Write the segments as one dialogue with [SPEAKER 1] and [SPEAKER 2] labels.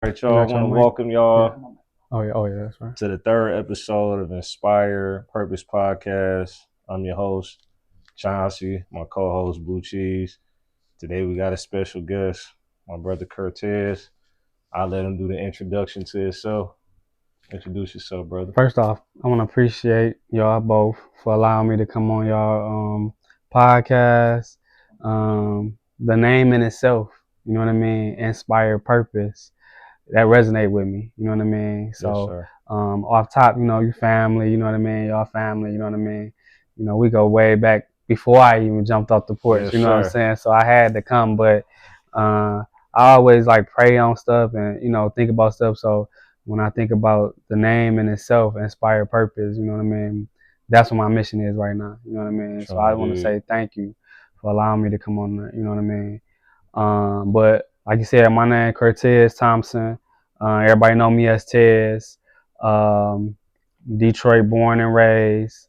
[SPEAKER 1] All right, y'all. I want to welcome y'all
[SPEAKER 2] Oh yeah, that's right.
[SPEAKER 1] to the third episode of Inspire Purpose Podcast. I'm your host, Chauncey, my co-host, Blue Cheese. Today we got a special guest, my brother Kurteiz. I'll let him do the introduction to himself. Introduce yourself, brother.
[SPEAKER 2] First off, I want to appreciate y'all both for allowing me to come on y'all podcast. The name in itself, you know what I mean, Inspire Purpose, that resonate with me, you know what I mean? So
[SPEAKER 1] Yes,
[SPEAKER 2] off top, you family, you know what I mean, y'all family, you know what I mean? We go way back before I even jumped off the porch,
[SPEAKER 1] yes,
[SPEAKER 2] you know
[SPEAKER 1] sir.
[SPEAKER 2] what I'm saying? So I had to come, but I always like pray on stuff and, think about stuff. So when I think about the name in itself, Inspire Purpose, you know what I mean? That's what my mission is right now, you know what I mean? So I want to say thank you for allowing me to come on there, you know what I mean? But like you said, my name Kurteiz Thompson. Everybody know me as Tez. Detroit born and raised,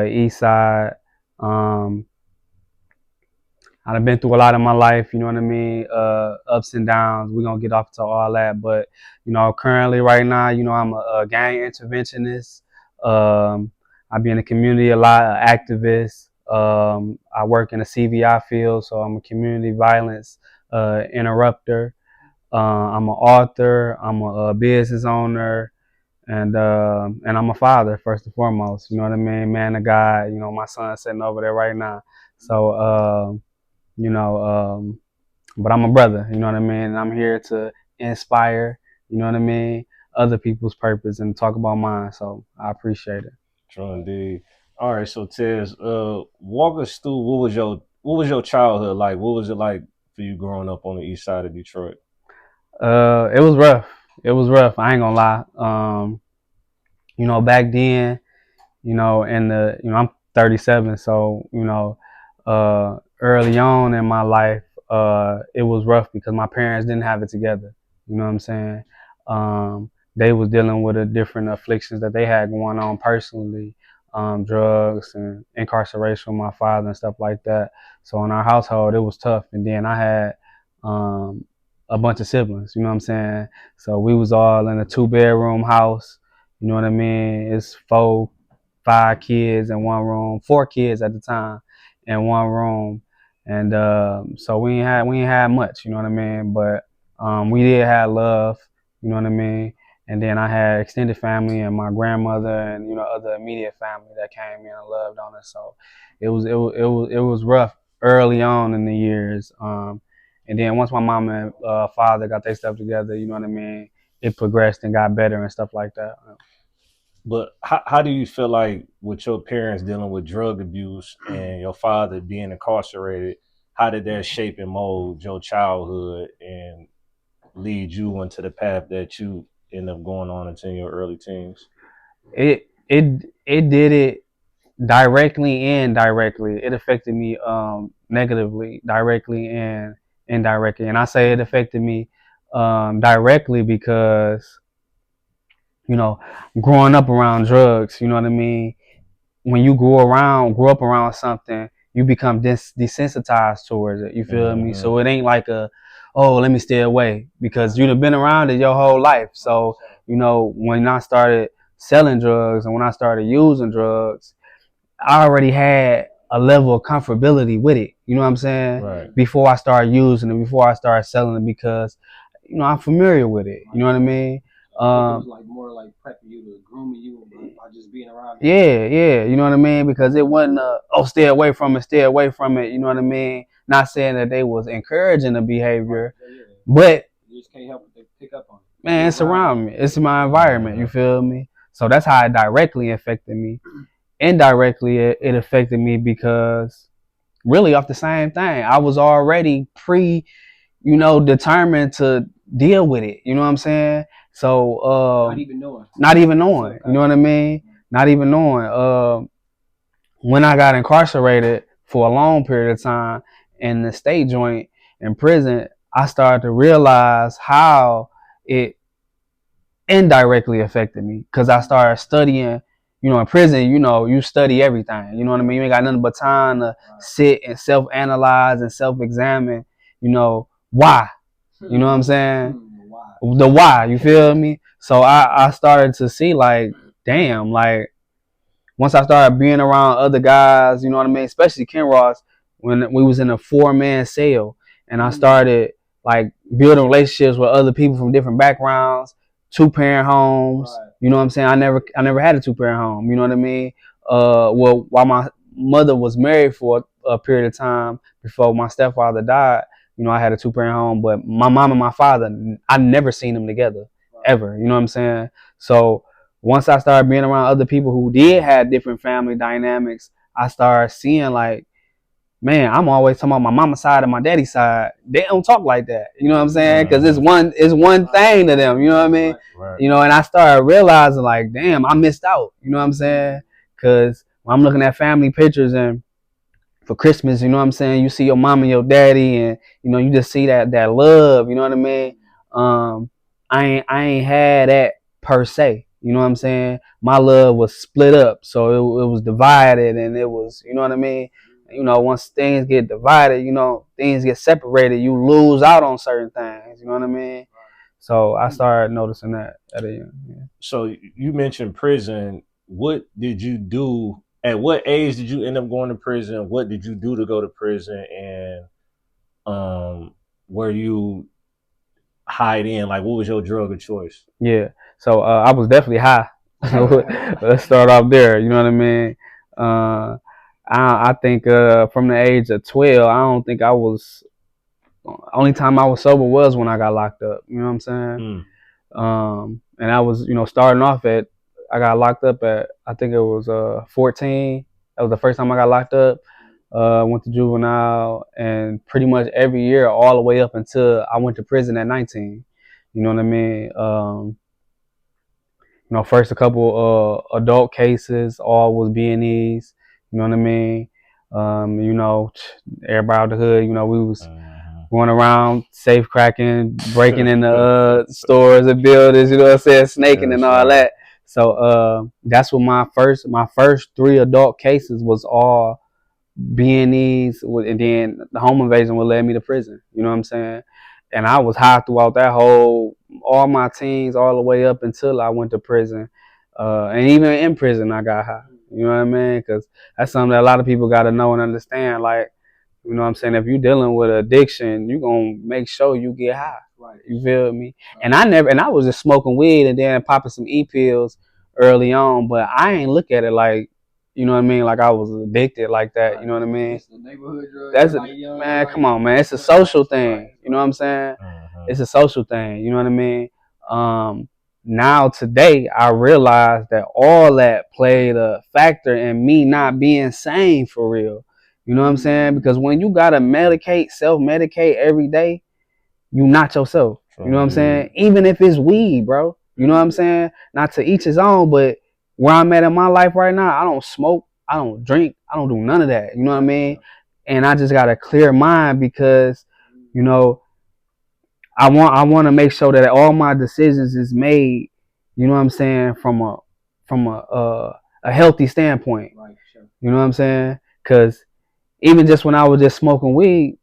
[SPEAKER 2] East Side. I've been through a lot in my life, you know what I mean? Ups and downs. We're gonna get off to all that. But, currently right now, I'm a gang interventionist. I be in the community a lot, an activist. I work in the CVI field, so I'm a community violence interrupter. I'm an author. I'm a business owner, and I'm a father first and foremost. You know what I mean? Man of God. My son's sitting over there right now. So you know, but I'm a brother. You know what I mean? And I'm here to inspire. You know what I mean? Other people's purpose and talk about mine. So I appreciate it.
[SPEAKER 1] True indeed. All right, so Tez, walk us through what was your childhood like? What was it like for you growing up on the east side of Detroit?
[SPEAKER 2] It was rough. It was rough. I ain't gonna lie. Back then, in the, I'm 37, so early on in my life, it was rough because my parents didn't have it together. You know what I'm saying? They was dealing with the different afflictions that they had going on personally, drugs and incarceration with my father and stuff like that. So in our household, it was tough. And then I had a bunch of siblings. You know what I'm saying? So we was all in a 2-bedroom house. You know what I mean? It's 5 kids in one room, 4 kids at the time in one room, and so we ain't had much, you know what I mean. But we did have love, you know what I mean. And then I had extended family and my grandmother and other immediate family that came in and loved on us. So it was rough early on in the years. And then once my mom and father got their stuff together, you know what I mean, it progressed and got better and stuff like that.
[SPEAKER 1] But how do you feel like with your parents dealing with drug abuse and your father being incarcerated, how did that shape and mold your childhood and lead you into the path that you end up going on into your early teens?
[SPEAKER 2] It did it directly and indirectly. It affected me negatively, directly and indirectly. And I say it affected me directly because growing up around drugs, you know what I mean? When you grow up around something, you become desensitized towards it. You feel me? So it ain't like oh, let me stay away, because you've been around it your whole life. So, when I started selling drugs and when I started using drugs, I already had a level of comfortability with it. You know what I'm saying?
[SPEAKER 1] Right.
[SPEAKER 2] Before I started using it, before I started selling it, because, I'm familiar with it. You know what I mean?
[SPEAKER 3] It was like more like prepping you to grooming you by just being around it.
[SPEAKER 2] Yeah, you know what I mean? Because it wasn't stay away from it, you know what I mean? Not saying that they was encouraging the behavior, but
[SPEAKER 3] you just can't help but pick up on it.
[SPEAKER 2] Man, it's around me. It's my environment, you feel me? So that's how it directly affected me. Indirectly, it affected me because really off the same thing. I was already determined to deal with it. You know what I'm saying? So not even knowing, you know what I mean? Not even knowing. When I got incarcerated for a long period of time in the state joint in prison, I started to realize how it indirectly affected me, because I started studying. In prison, you study everything. You know what I mean? You ain't got nothing but time to sit and self-analyze and self-examine, why. You know what I'm saying? the why. You feel me? So I started to see like, damn, like once I started being around other guys, you know what I mean, especially Ken Ross, when we was in a 4-man cell, and I started like building relationships with other people from different backgrounds, 2-parent homes.
[SPEAKER 3] Right.
[SPEAKER 2] You know what I'm saying? I never had a 2-parent home. You know what I mean? Well, while my mother was married for a period of time before my stepfather died, you know, I had a 2-parent home, but my mom and my father, I never seen them together ever. You know what I'm saying? So once I started being around other people who did have different family dynamics, I started seeing like, man, I'm always talking about my mama's side and my daddy's side. They don't talk like that. You know what I'm saying? Because it's one thing to them. You know what I mean?
[SPEAKER 1] Right.
[SPEAKER 2] You know, and I started realizing like, damn, I missed out. You know what I'm saying? Because when I'm looking at family pictures and for Christmas, you know what I'm saying, you see your mom and your daddy, and you know, you just see that love. You know what I mean? I ain't had that per se. You know what I'm saying? My love was split up, so it was divided, and it was, you know what I mean? You know, once things get divided, you know, things get separated, you lose out on certain things. You know what I mean? So I started noticing that at a young. Yeah.
[SPEAKER 1] So you mentioned prison. What did you do? At what age did you end up going to prison? What did you do to go to prison? And were you hide in? Like, what was your drug of choice?
[SPEAKER 2] Yeah. So I was definitely high. Let's start off there. You know what I mean? I think from the age of 12, I don't think I was. Only time I was sober was when I got locked up. You know what I'm saying? And I was, you know, starting off at. I got locked up at, I think it was 14. That was the first time I got locked up. Went to juvenile, and pretty much every year all the way up until I went to prison at 19. You know what I mean? You know, first a couple adult cases, all was B&Es. You know what I mean? You know, everybody out the hood, you know, we was going around safe cracking, breaking into stores and buildings, you know what I'm saying, snaking and all that. So that's what my first 3 adult cases was all B&Es, and then the home invasion would lead me to prison. You know what I'm saying? And I was high throughout that all my teens, all the way up until I went to prison. And even in prison, I got high. You know what I mean? Because that's something that a lot of people got to know and understand. Like, you know what I'm saying? If you're dealing with addiction, you're going to make sure you get high.
[SPEAKER 3] Right.
[SPEAKER 2] You feel me? And I was just smoking weed and then popping some pills early on, but I ain't look at it like, you know what I mean, like I was addicted like that. Right. You know what I mean?
[SPEAKER 3] It's the neighborhood drug.
[SPEAKER 2] That's
[SPEAKER 3] like young,
[SPEAKER 2] man,
[SPEAKER 3] like,
[SPEAKER 2] come on, man. It's a social thing.
[SPEAKER 3] Right.
[SPEAKER 2] You know what I'm saying? It's a social thing. You know what I mean? Now today, I realize that all that played a factor in me not being sane for real. You know what I'm saying? Because when you gotta self-medicate every day, you not yourself. You know what I'm saying? Even if it's weed, bro. You know what I'm saying? Not to each his own, but where I'm at in my life right now, I don't smoke, I don't drink, I don't do none of that. You know what I mean? And I just got a clear mind because, you know, I want to make sure that all my decisions is made, you know what I'm saying, from a healthy standpoint.
[SPEAKER 3] Right, sure.
[SPEAKER 2] You know what I'm saying? Because even just when I was just smoking weed,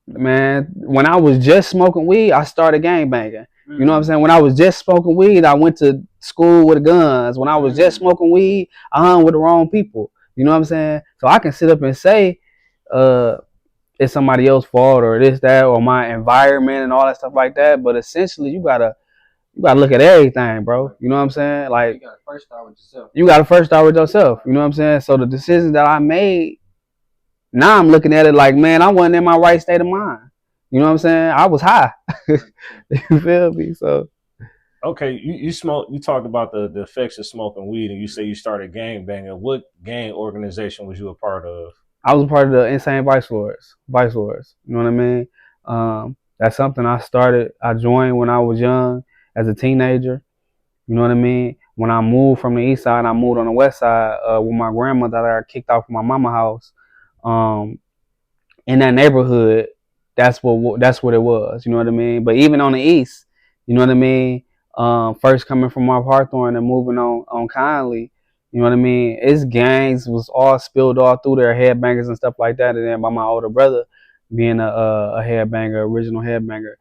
[SPEAKER 2] man, when I was just smoking weed, I started gangbanging. You know what I'm saying? When I was just smoking weed, I went to school with guns. When I was just smoking weed, I hung with the wrong people. You know what I'm saying? So I can sit up and say, it's somebody else's fault or this, that, or my environment and all that stuff like that. But essentially, you gotta look at everything, bro. You know what I'm saying? Like,
[SPEAKER 3] you gotta first start with yourself.
[SPEAKER 2] You gotta first start with yourself. You know what I'm saying? So the decisions that I made, now I'm looking at it like, man, I wasn't in my right state of mind. You know what I'm saying? I was high. You feel me? So,
[SPEAKER 1] okay, you talked about the effects of smoking weed, and you say you started gang banging. What gang organization was you a part of?
[SPEAKER 2] I was a part of the Insane Vice Lords. You know what I mean? That's something I joined when I was young as a teenager. You know what I mean? When I moved from the east side, I moved on the west side with my grandmother that I kicked off from my mama's house. In that neighborhood, that's what it was. You know what I mean? But even on the east, you know what I mean? First coming from Mark Hawthorne and moving on Conley, you know what I mean? Its gangs was all spilled all through there, headbangers and stuff like that. And then by my older brother being a headbanger, original headbanger.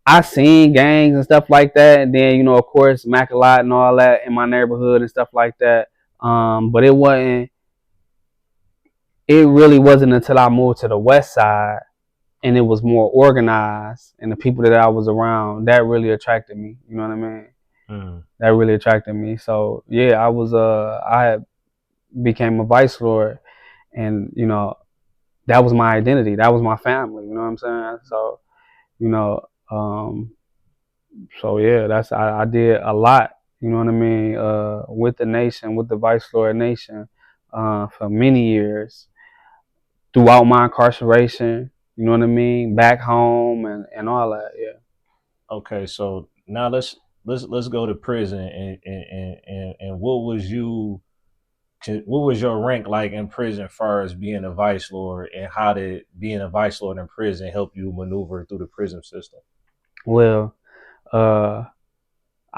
[SPEAKER 2] I seen gangs and stuff like that, and then of course Mac a lot and all that in my neighborhood and stuff like that. But it wasn't. It really wasn't until I moved to the West Side and it was more organized, and the people that I was around that really attracted me. You know what I mean? That really attracted me. So yeah, I became a vice lord, and that was my identity. That was my family. You know what I'm saying? So you know. So yeah, I did a lot, you know what I mean, with the nation, with the Vice Lord Nation, for many years throughout my incarceration, you know what I mean, back home and all that, yeah.
[SPEAKER 1] Okay, so now let's go to prison and what was your rank like in prison as far as being a vice lord, and how did being a vice lord in prison help you maneuver through the prison system?
[SPEAKER 2] Well, I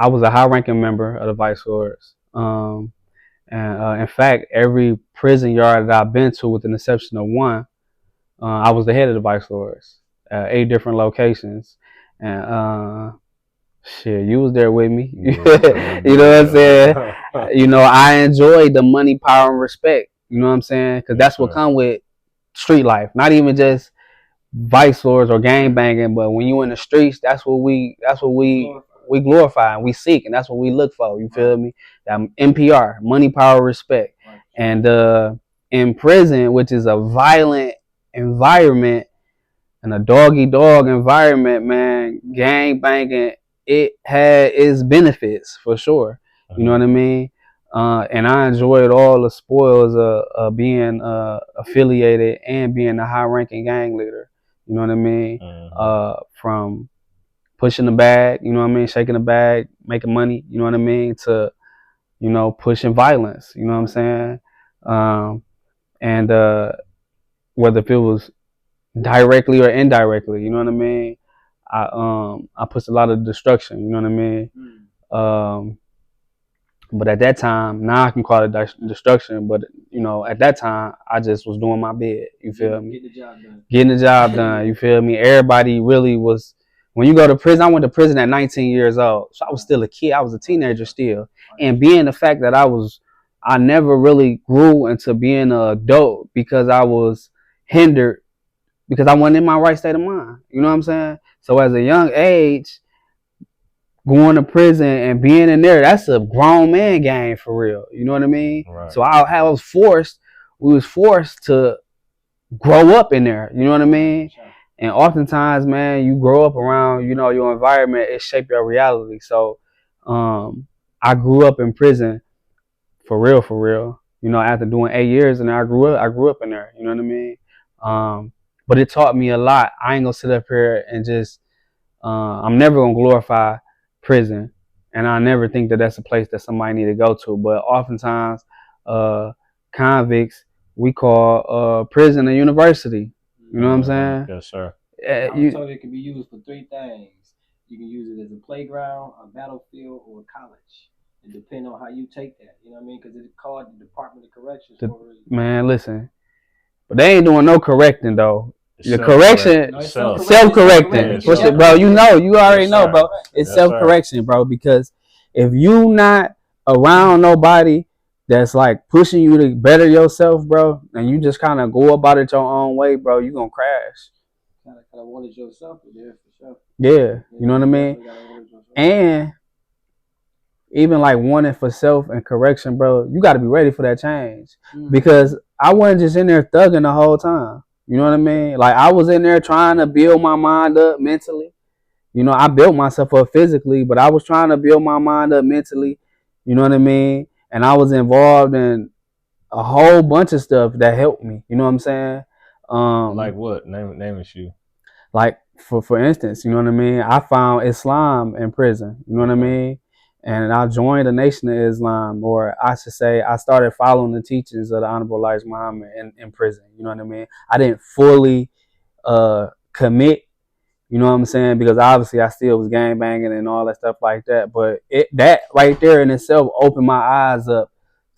[SPEAKER 2] was a high-ranking member of the Vice Lords. And in fact, every prison yard that I've been to, with the exception of one, I was the head of the Vice Lords, 8 different locations. And shit, you was there with me. You know what I'm saying? I enjoyed the money, power, and respect. You know what I'm saying? Because that's what come with street life. Not even just vice lords or gang banging, but when you in the streets, that's what we glorify and we seek, and that's what we look for. You feel me? That MPR, money, power, respect. And in prison, which is a violent environment and a dog-eat-dog environment, man, gang banging, it had its benefits for sure. You know what I mean? And I enjoyed all the spoils of being affiliated and being a high-ranking gang leader. You know what I mean? From pushing the bag, you know what I mean, shaking the bag, making money, you know what I mean, to, pushing violence, you know what I'm saying? And whether if it was directly or indirectly, you know what I mean, I pushed a lot of destruction, you know what I mean? But at that time, now I can call it destruction, but at that time I just was doing my bit, you feel me? Getting the job done, you feel me? Everybody really was. When you go to prison, I went to prison at 19 years old, so I was still a kid. I was a teenager still, and being the fact that I never really grew into being an adult because I was hindered because I wasn't in my right state of mind. You know what I'm saying? So as a young age, going to prison and being in there, that's a grown man game for real. You know what I mean? Right. So we was forced to grow up in there. You know what I mean? Sure. And oftentimes, man, you grow up around, your environment, it shapes your reality. So I grew up in prison for real. After doing 8 years, and I grew up in there. You know what I mean? But it taught me a lot. I ain't gonna sit up here and just, I'm never gonna glorify prison, and I never think that that's a place that somebody need to go to. But oftentimes, convicts, we call prison a university. You know what I'm saying?
[SPEAKER 1] Yes, sir.
[SPEAKER 3] I'm told it can be used for 3 things. You can use it as a playground, a battlefield, or a college. It depends on how you take that. You know what I mean? Because it's called the Department of Corrections.
[SPEAKER 2] Man, listen. But they ain't doing no correcting, though. The correction, self-correcting. Bro, you already know, bro. It's self-correction, bro. Because if you not around nobody that's like pushing you to better yourself, bro, and you just kind of go about it your own way, bro, you gonna crash.
[SPEAKER 3] Kind of want it yourself, yeah, for sure.
[SPEAKER 2] Yeah, you know what I mean? And even like wanting for self and correction, bro, you got to be ready for that change. Because I wasn't just in there thugging the whole time. You know what I mean? Like, I was in there trying to build my mind up mentally. I built myself up physically, but I was trying to build my mind up mentally. You know what I mean? And I was involved in a whole bunch of stuff that helped me. You know what I'm saying?
[SPEAKER 1] Like what? Name a few.
[SPEAKER 2] Like, for instance, you know what I mean? I found Islam in prison. You know what I mean? And I joined the Nation of Islam, or I should say, I started following the teachings of the Honorable Elijah Muhammad in prison. You know what I mean? I didn't fully commit, you know what I'm saying? Because obviously I still was gang banging and all that stuff like that. But that right there in itself opened my eyes up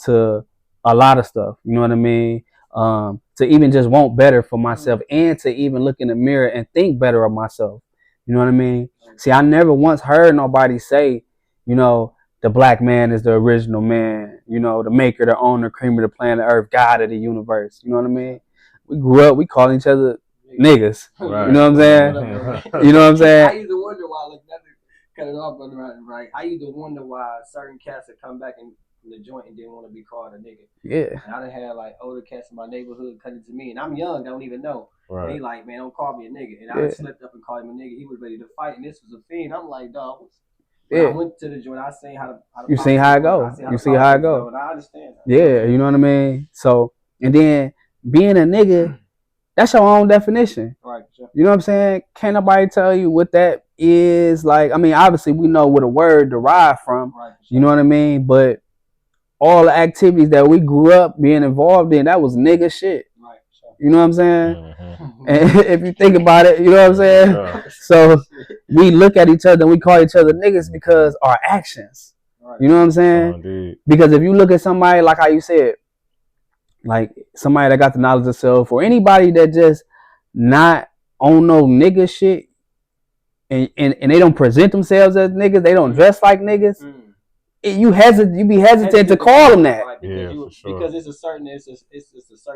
[SPEAKER 2] to a lot of stuff. You know what I mean? To even just want better for myself, and to even look in the mirror and think better of myself. You know what I mean? See, I never once heard nobody say, you know, the black man is the original man, you know, the maker, the owner, cream of the planet Earth, God of the universe. You know what I mean? We grew up, we call each other niggas.
[SPEAKER 1] Right.
[SPEAKER 2] You know what I'm saying? You know what I'm saying?
[SPEAKER 3] I used to wonder why, like, cut it off, brother, right? I used to wonder why certain cats would come back in the joint and didn't want to be called a nigga.
[SPEAKER 2] Yeah.
[SPEAKER 3] And I done had like older cats in my neighborhood coming to me, and I'm young, don't even know.
[SPEAKER 1] Right.
[SPEAKER 3] And he like, man, don't call me a nigga. And I slipped up and called him a nigga. He was ready to fight, and this was a fiend. I'm like, dog. I went to the joint. I seen how
[SPEAKER 2] you seen how it go. You see how it go.
[SPEAKER 3] And I understand.
[SPEAKER 2] Yeah, you know what I mean. So, and then being a nigga, that's your own definition.
[SPEAKER 3] Right. Sure.
[SPEAKER 2] You know what I'm saying? Can't nobody tell you what that is. Like, I mean, obviously we know where the word derived from. Right. Sure. You know what I mean? But all the activities that we grew up being involved in, that was nigga shit.
[SPEAKER 3] Right. Sure.
[SPEAKER 2] You know what I'm saying? Mm-hmm. And if you think about it, you know what I'm saying? Sure. So we look at each other and we call each other niggas because our actions. Right. You know what I'm saying? Oh, because if you look at somebody, like how you said, like somebody that got the knowledge of self, or anybody that just not on no nigga shit, and they don't present themselves as niggas, they don't dress like niggas. You be hesitant to call them that.
[SPEAKER 3] Right, because it's a certain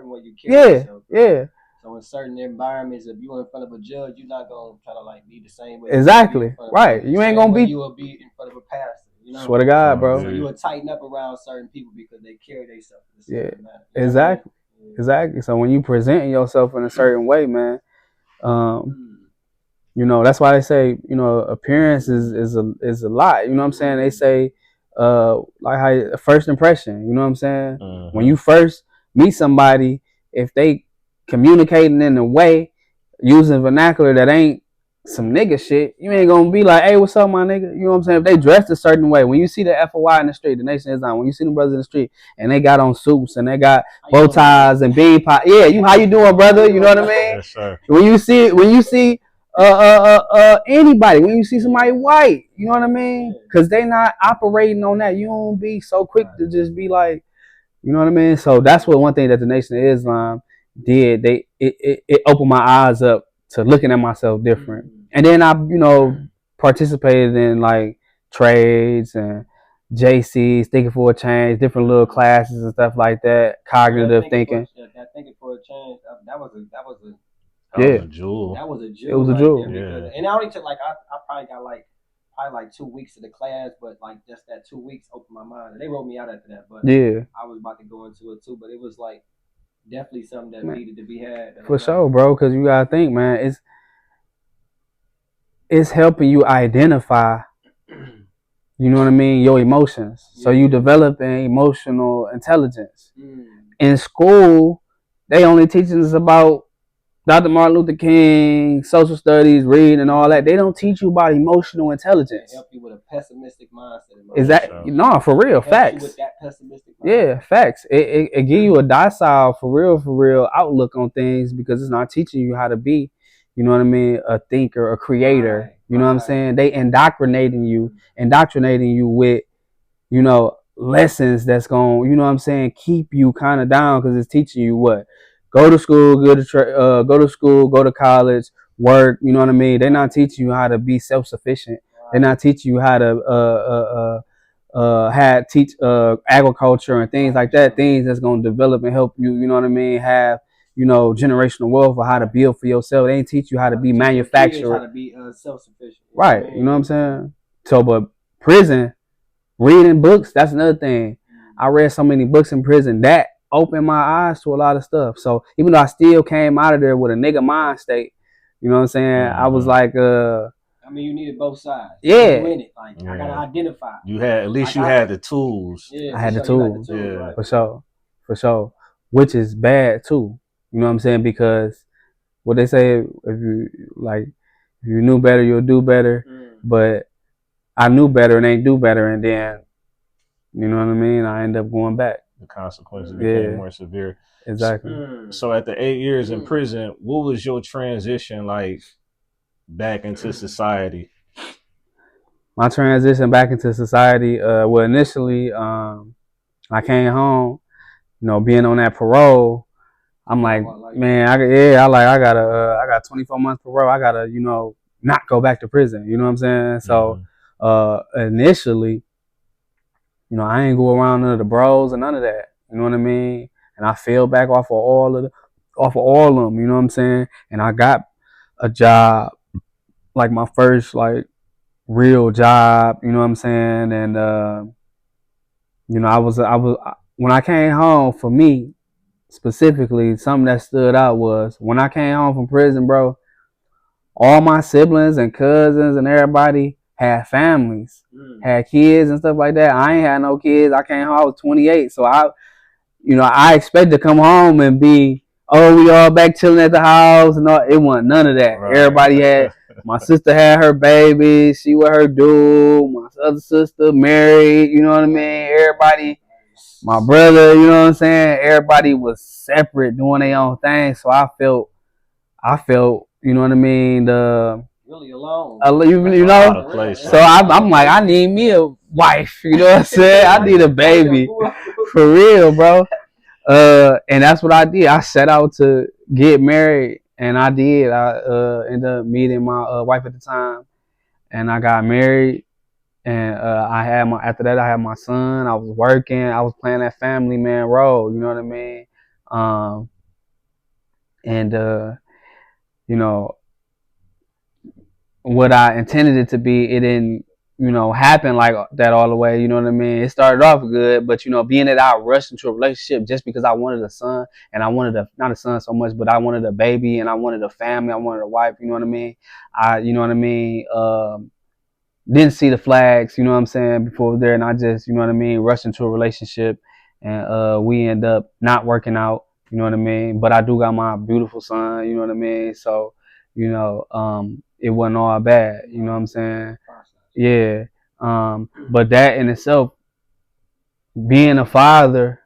[SPEAKER 3] way you carry yourself.
[SPEAKER 2] Yeah.
[SPEAKER 3] So in certain environments, if you're in front of a judge, you're not gonna try to like be the same way.
[SPEAKER 2] Exactly. Right. You ain't gonna be.
[SPEAKER 3] You will be in front of a pastor. You know?
[SPEAKER 2] Swear to God, bro.
[SPEAKER 3] So you will tighten up around certain people because they carry themselves in a certain manner.
[SPEAKER 2] Exactly. Yeah. Exactly. So when you present yourself in a certain way, man, you know, that's why they say, you know, appearance is a lot. You know what I'm saying? They say, like how first impression. You know what I'm saying? Mm-hmm. When you first meet somebody, if they communicating in a way using vernacular that ain't some nigga shit, you ain't gonna be like, hey, what's up, my nigga? You know what I'm saying? If they dressed a certain way, when you see the FOI in the street, the Nation is on. When you see them brothers in the street and they got on suits and they got bow ties and bean pie, how you doing, brother? You know what I mean?
[SPEAKER 1] Yes, sir.
[SPEAKER 2] When you see anybody, when you see somebody white, you know what I mean? Because they not operating on that. You don't be so quick to just be like, you know what I mean? So that's what one thing that the Nation of Islam did. It opened my eyes up to looking at myself different. And then I, you know, participated in like trades and JCs, thinking for a change, different little classes and stuff like that. Cognitive thinking.
[SPEAKER 3] Thinking for a change. That was a
[SPEAKER 1] jewel.
[SPEAKER 3] That was a jewel.
[SPEAKER 2] It was a jewel.
[SPEAKER 3] Yeah. And I only took like I probably got like 2 weeks of the class, but like just that 2 weeks opened my mind. And they wrote me out after that, but I was about to go into it too. But it was like definitely something that needed to be had.
[SPEAKER 2] For sure, bro. Because you gotta think, man. It's helping you identify, you know what I mean, your emotions. Yeah. So you develop an emotional intelligence. In school, they only teaching us about Dr. Martin Luther King, social studies, reading, and all that. They don't teach you about emotional intelligence.
[SPEAKER 3] They help you with a pessimistic mindset.
[SPEAKER 2] Is that no, for real? Facts.
[SPEAKER 3] With that pessimistic mindset.
[SPEAKER 2] Yeah, facts. It give you a docile, for real outlook on things because it's not teaching you how to be, you know what I mean, a thinker, a creator. Right, you know what I'm saying? They indoctrinating you with, you know, lessons that's going, you know what I'm saying, keep you kind of down because it's teaching you what? Go to school, go to college, work, you know what I mean? They're not teaching you how to be self-sufficient. Right. They're not teaching you how to teach agriculture and things like that, things that's going to develop and help you, you know what I mean, have, you know, generational wealth or how to build for yourself. They ain't teach you how to be manufacturer.
[SPEAKER 3] How to be self-sufficient.
[SPEAKER 2] Right, you know what I'm saying? So, but prison, reading books, that's another thing. I read so many books in prison that opened my eyes to a lot of stuff. So even though I still came out of there with a nigga mind state, you know what I'm saying? I was like,
[SPEAKER 3] I mean, you needed both sides.
[SPEAKER 2] Yeah.
[SPEAKER 3] You in it. Like, I gotta identify.
[SPEAKER 1] You had, at least you had the tools.
[SPEAKER 2] Yeah, I had the tools.
[SPEAKER 1] Yeah.
[SPEAKER 2] Right. For sure. Which is bad too. You know what I'm saying? Because what they say, if you knew better, you'll do better. But I knew better and ain't do better, and then, you know what I mean? I end up going back.
[SPEAKER 1] The consequences became more severe.
[SPEAKER 2] Exactly.
[SPEAKER 1] So at the 8 years in prison, what was your transition like back into society?
[SPEAKER 2] My transition back into society, well, initially, I came home, you know, being on that parole. I'm like, man, I got 24 months parole. I gotta, you know, not go back to prison. You know what I'm saying? So initially, you know, I ain't go around none of the bros and none of that. You know what I mean? And I fell back off of all of them. You know what I'm saying? And I got a job, like my first like real job. You know what I'm saying? And you know, I was when I came home, for me specifically, something that stood out was when I came home from prison, bro. All my siblings and cousins and everybody had families, had kids and stuff like that. I ain't had no kids. I came home, I was 28. So I expected to come home and be, oh, we all back chilling at the house and all. It wasn't none of that. Right. Everybody had, my sister had her baby. She with her dude. My other sister married. You know what I mean? Everybody, my brother, you know what I'm saying? Everybody was separate doing their own thing. So I felt, you know what I mean?
[SPEAKER 3] Really alone.
[SPEAKER 2] You know? So I'm like, I need me a wife. You know what I'm saying? I need a baby. For real, bro. And that's what I did. I set out to get married, and I did. I ended up meeting my wife at the time, and I got married. And after that, I had my son. I was working. I was playing that family man role. You know what I mean? You know, what I intended it to be, it didn't, you know, happen like that all the way. You know what I mean? It started off good, but, you know, being that I rushed into a relationship just because I wanted a son, and I wanted not a son so much, but I wanted a baby, and I wanted a family, I wanted a wife. You know what I mean? Didn't see the flags, you know what I'm saying, before there, and I just, you know what I mean, rushed into a relationship, and we end up not working out. You know what I mean? But I do got my beautiful son, you know what I mean? So, you know, it wasn't all bad, you know what I'm saying? Yeah. But that in itself, being a father,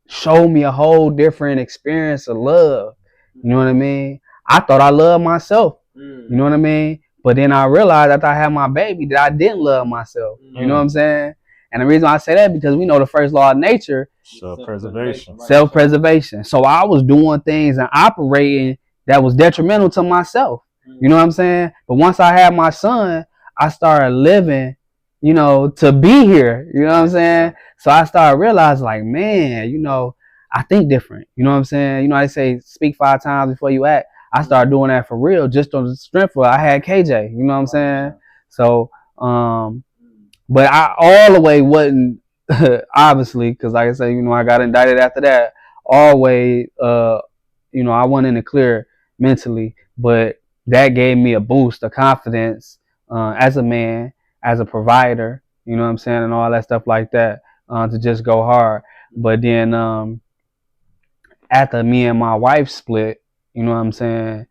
[SPEAKER 2] showed me a whole different experience of love. You know what I mean? I thought I loved myself. You know what I mean? But then I realized after I had my baby that I didn't love myself. You know what I'm saying? And the reason I say that, because we know the first law of nature,
[SPEAKER 1] self-preservation.
[SPEAKER 2] Self-preservation. So I was doing things and operating that was detrimental to myself. You know what I'm saying? But once I had my son, I started living, you know, to be here. You know what I'm saying? So I started realizing, like, man, you know, I think different. You know what I'm saying? You know, I say speak 5 times before you act. I started doing that for real, just on the strength of I had KJ. You know what I'm saying? So, but I all the way wasn't, obviously, because like I said, you know, I got indicted after that. Always, you know, I wasn't in the clear mentally, but that gave me a boost of confidence as a man, as a provider, you know what I'm saying, and all that stuff like that, to just go hard. But then after me and my wife split, you know what I'm saying,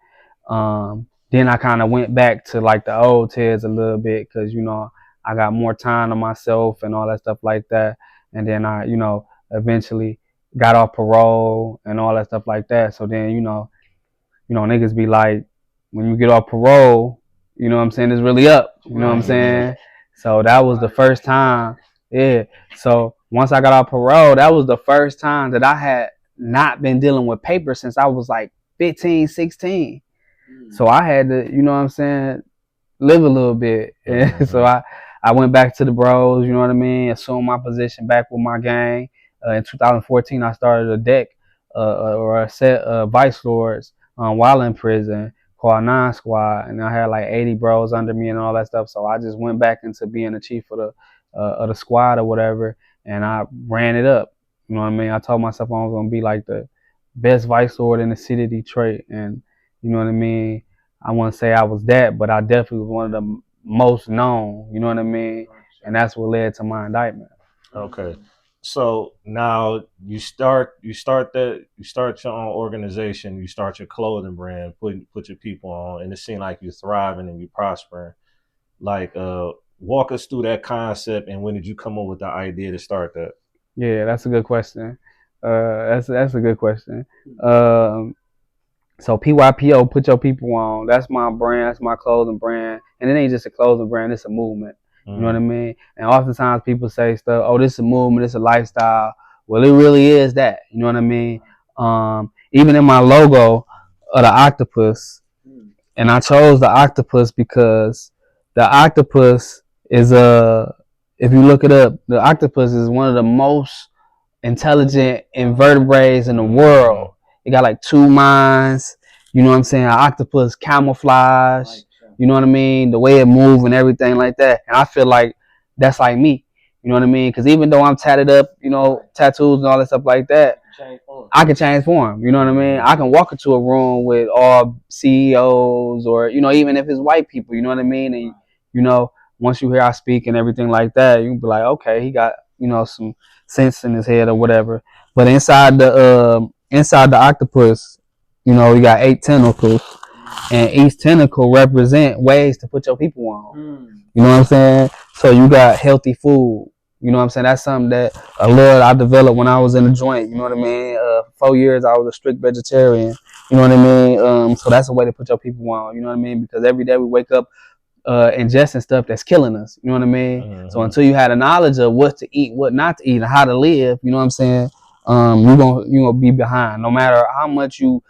[SPEAKER 2] then I kind of went back to like the old Tez a little bit, because, you know, I got more time to myself and all that stuff like that. And then I, you know, eventually got off parole and all that stuff like that. So then, you know, niggas be like, when you get off parole, you know what I'm saying, it's really up. You know what I'm saying? So that was the first time. Yeah. So once I got off parole, that was the first time that I had not been dealing with paper since I was like 15, 16. So I had to, you know what I'm saying, live a little bit. And so I went back to the bros, you know what I mean, assumed my position back with my gang. In 2014, I started a deck or a set of vice lords while in prison, called 9 Squad, and I had like 80 bros under me and all that stuff. So I just went back into being the chief of the squad or whatever, and I ran it up. You know what I mean? I told myself I was gonna be like the best vice lord in the city of Detroit, and you know what I mean? I wouldn't say I was that, but I definitely was one of the most known, you know what I mean? And that's what led to my indictment.
[SPEAKER 1] Okay. So now you start your own organization, you start your clothing brand, put your people on, and it seems like you're thriving and you're prospering. Like, walk us through that concept, and when did you come up with the idea to start that?
[SPEAKER 2] Yeah, that's a good question. That's a good question. So PYPO, put your people on. That's my brand. That's my clothing brand, and it ain't just a clothing brand. It's a movement. You know what I mean? And oftentimes people say stuff, oh, this is a movement, it's a lifestyle. Well, it really is that. You know what I mean? Even in my logo of the octopus, And I chose the octopus because the octopus is if you look it up, the octopus is one of the most intelligent invertebrates in the world. It got like 2 minds. You know what I'm saying? An octopus camouflage. You know what I mean? The way it moves and everything like that. And I feel like that's like me. You know what I mean? Because even though I'm tatted up, you know, tattoos and all that stuff like that, I can change form. You know what I mean? I can walk into a room with all CEOs or, you know, even if it's white people, you know what I mean? And, you know, once you hear I speak and everything like that, you can be like, okay, he got, you know, some sense in his head or whatever. But inside the octopus, you know, you got 8 tentacles, and each tentacle represent ways to put your people on. You know what I'm saying? So you got healthy food. You know what I'm saying? That's something that a little I developed when I was in the joint. You know what I mean? 4 years I was a strict vegetarian. You know what I mean? So that's a way to put your people on. You know what I mean? Because every day we wake up ingesting stuff that's killing us. You know what I mean? So until you had a knowledge of what to eat, what not to eat, and how to live, you know what I'm saying? You're gonna be behind. No matter how much you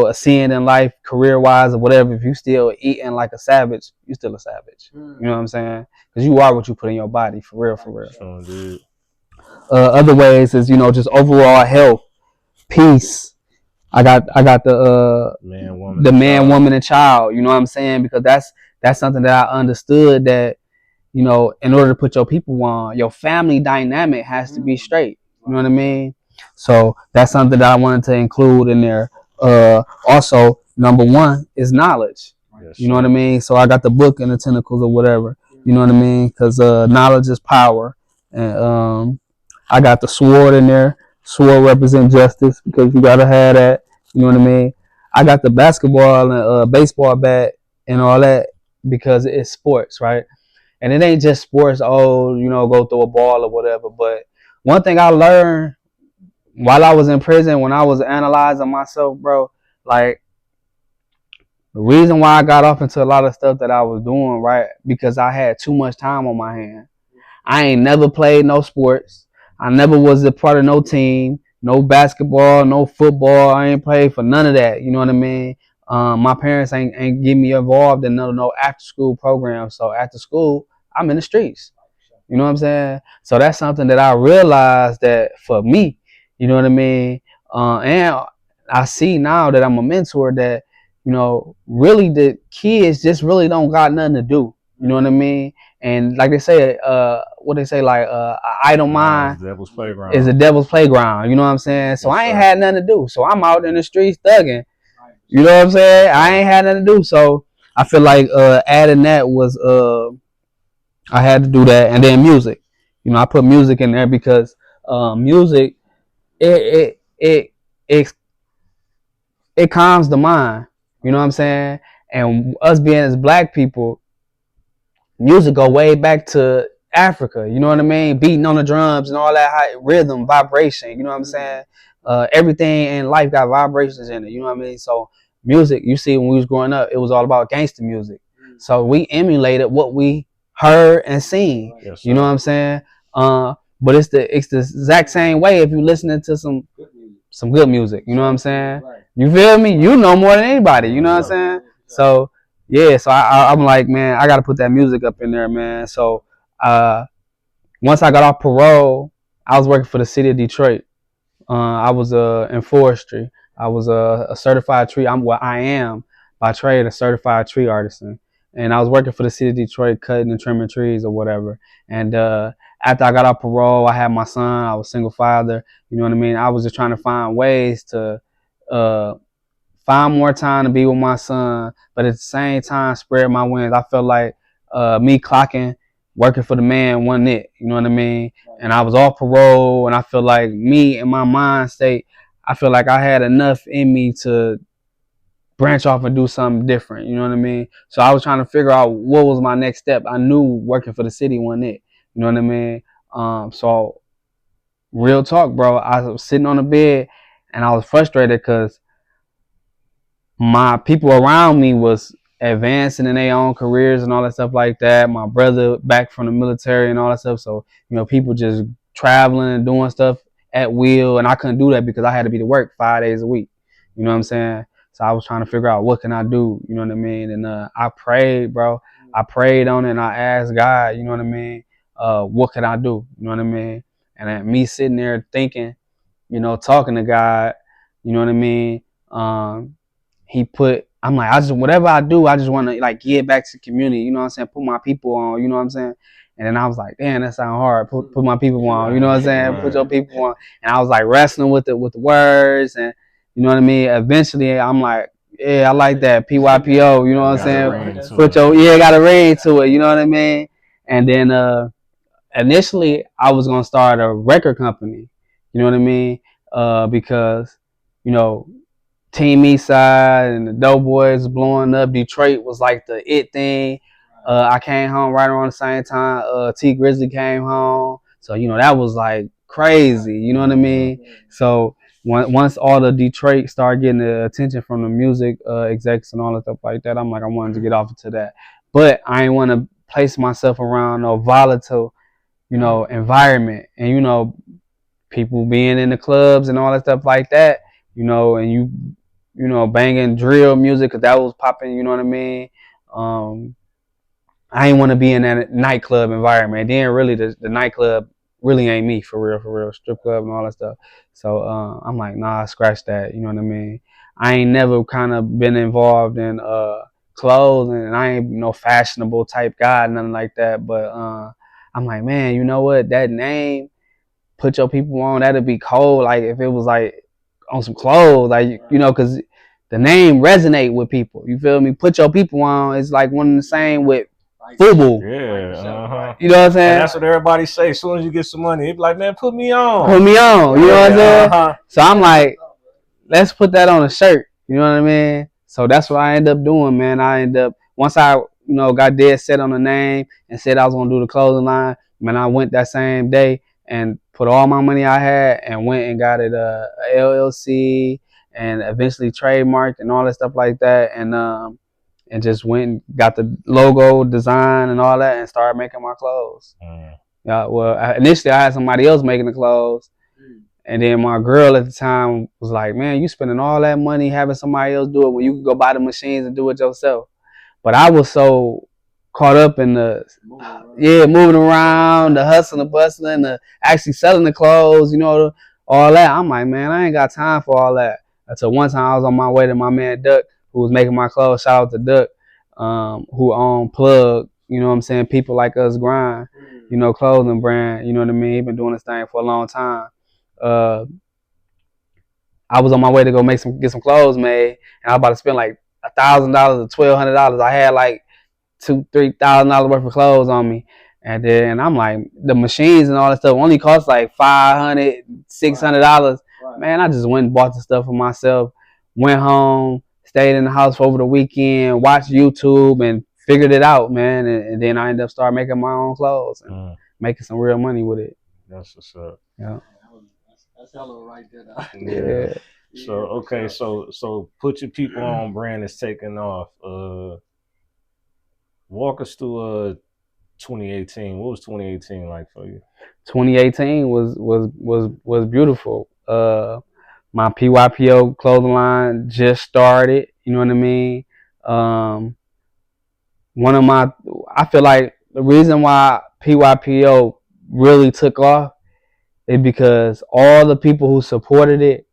[SPEAKER 2] ascend in life, career wise or whatever. If you still eating like a savage, you still a savage. You know what I'm saying? Because you are what you put in your body, for real, for real.
[SPEAKER 1] Sure, dude.
[SPEAKER 2] Other ways is just overall health, peace. I got the man, woman, and child. You know what I'm saying? Because that's something that I understood that in order to put your people on, your family dynamic has to be straight. You know what I mean? So that's something that I wanted to include in there. Also, number 1 is knowledge. Yes, you know what I mean? So I got the book and the tentacles or whatever. You know what I mean? Because knowledge is power. And I got the sword in there. Sword represents justice because you gotta have that. You know what I mean? I got the basketball and baseball bat and all that because it's sports, right? And it ain't just sports. Go throw a ball or whatever. But one thing I learned while I was in prison, when I was analyzing myself, bro, like the reason why I got off into a lot of stuff that I was doing, right, because I had too much time on my hand. I ain't never played no sports. I never was a part of no team, no basketball, no football. I ain't played for none of that. You know what I mean? My parents ain't get me involved in no after school program. So after school, I'm in the streets. You know what I'm saying? So that's something that I realized that for me, you know what I mean? And I see now that I'm a mentor that, really the kids just really don't got nothing to do. You know what I mean? And like they say, idle mind is a devil's playground. You know what I'm saying? So I ain't had nothing to do. So I'm out in the streets thugging. You know what I'm saying? I ain't had nothing to do. So I feel like adding that was I had to do that. And then music. I put music in there because music it calms the mind. You know what I'm saying? And us being as black people, music go way back to Africa. You know what I mean? Beating on the drums and all that high rhythm, vibration. You know what I'm saying? Everything in life got vibrations in it. You know what I mean? So music, you see, when we was growing up, it was all about gangster music. So we emulated what we heard and seen. Yes, you know what I'm saying? But it's the exact same way if you listening to some good music. You know what I'm saying? You feel me? You know more than anybody. You know what I'm saying? So yeah. So I'm like, man, I gotta put that music up in there, man. So once I got off parole, I was working for the city of Detroit. I was in forestry. I was a certified tree. I am by trade a certified tree artisan. And I was working for the city of Detroit, cutting and trimming trees or whatever. And after I got off parole, I had my son. I was a single father. You know what I mean? I was just trying to find ways to find more time to be with my son, but at the same time, spread my wings. I felt like me clocking, working for the man wasn't it. You know what I mean? And I was off parole, and I feel like me in my mind state, I feel like I had enough in me to branch off and do something different. You know what I mean? So I was trying to figure out what was my next step. I knew working for the city wasn't it. You know what I mean? So real talk, bro. I was sitting on the bed and I was frustrated because my people around me was advancing in their own careers and all that stuff like that. My brother back from the military and all that stuff. So, people just traveling and doing stuff at will. And I couldn't do that because I had to be to work 5 days a week. You know what I'm saying? So I was trying to figure out what can I do, you know what I mean? And I prayed, bro. I prayed on it and I asked God, you know what I mean? What can I do? You know what I mean? And me sitting there thinking, you know, talking to God, you know what I mean? I'm like, whatever I do, I just want to like give back to the community, you know what I'm saying? Put my people on, you know what I'm saying? And then I was like, damn, that sound hard. Put my people on, you know what I'm saying? Put your people on. And I was like wrestling with the words, and you know what I mean? Eventually I'm like, yeah, I like that. PYPO, you know what I'm saying? Got a ring to it, you know what I mean? And then initially I was gonna start a record company, you know what I mean? Because, you know, Team Eastside and the Doughboys blowing up. Detroit was like the it thing. I came home right around the same time. T Grizzly came home, so you know that was like crazy. You know what I mean? So once all the Detroit started getting the attention from the music execs and all that stuff like that, I'm like, I wanted to get off to that, but I ain't want to place myself around no volatile, you know, environment, and you know, people being in the clubs and all that stuff like that, you know, and you know, banging drill music because that was popping, you know what I mean? I ain't want to be in that nightclub environment. And then really the nightclub really ain't me for real, strip club and all that stuff. So I'm like, nah, scratch that, you know what I mean? I ain't never kind of been involved in clothes, and I ain't no fashionable type guy, nothing like that. But I'm like, man, you know what? That name, Put Your People On, that'd be cold. Like if it was like on some clothes, like, you know, because the name resonate with people. You feel me? Put Your People On is like one and the same with FUBU.
[SPEAKER 1] Yeah,
[SPEAKER 2] you know what I'm saying?
[SPEAKER 1] And that's what everybody say. As soon as you get some money, they be like, man, put me on.
[SPEAKER 2] Put me on. You know what I'm saying? So I'm like, let's put that on a shirt. You know what I mean? So that's what I end up doing, man. Once I, you know, got dead set on the name and said I was gonna do the clothing line, man, I went that same day and put all my money I had and went and got it a LLC and eventually trademarked and all that stuff like that, and just went and got the logo design and all that and started making my clothes. Yeah, well, initially I had somebody else making the clothes, and then my girl at the time was like, man, you spending all that money having somebody else do it when you could go buy the machines and do it yourself. But I was so caught up in moving around, the hustling, the bustling, the actually selling the clothes, you know, all that. I'm like, man, I ain't got time for all that. Until one time I was on my way to my man Duck, who was making my clothes. Shout out to Duck, who owned Plug, you know what I'm saying? People Like Us Grind, you know, clothing brand, you know what I mean? He been doing this thing for a long time. I was on my way to go get some clothes made, and I was about to spend like $1,000 or $1,200. I had like $2,000-$3,000 worth of clothes on me, and then I'm like, the machines and all that stuff only cost like $500-$600. Right. Man, I just went and bought the stuff for myself. Went home, stayed in the house for over the weekend, watched YouTube, and figured it out, man. And then I ended up starting making my own clothes and making some real money with it.
[SPEAKER 1] That's what's up.
[SPEAKER 2] Yeah.
[SPEAKER 3] That's hella right there.
[SPEAKER 1] Yeah. So okay, so Put Your People On brand is taking off. Walk us through 2018. What was 2018 like for you?
[SPEAKER 2] 2018 was beautiful. My PYPO clothing line just started. You know what I mean? I feel like the reason why PYPO really took off is because all the people who supported it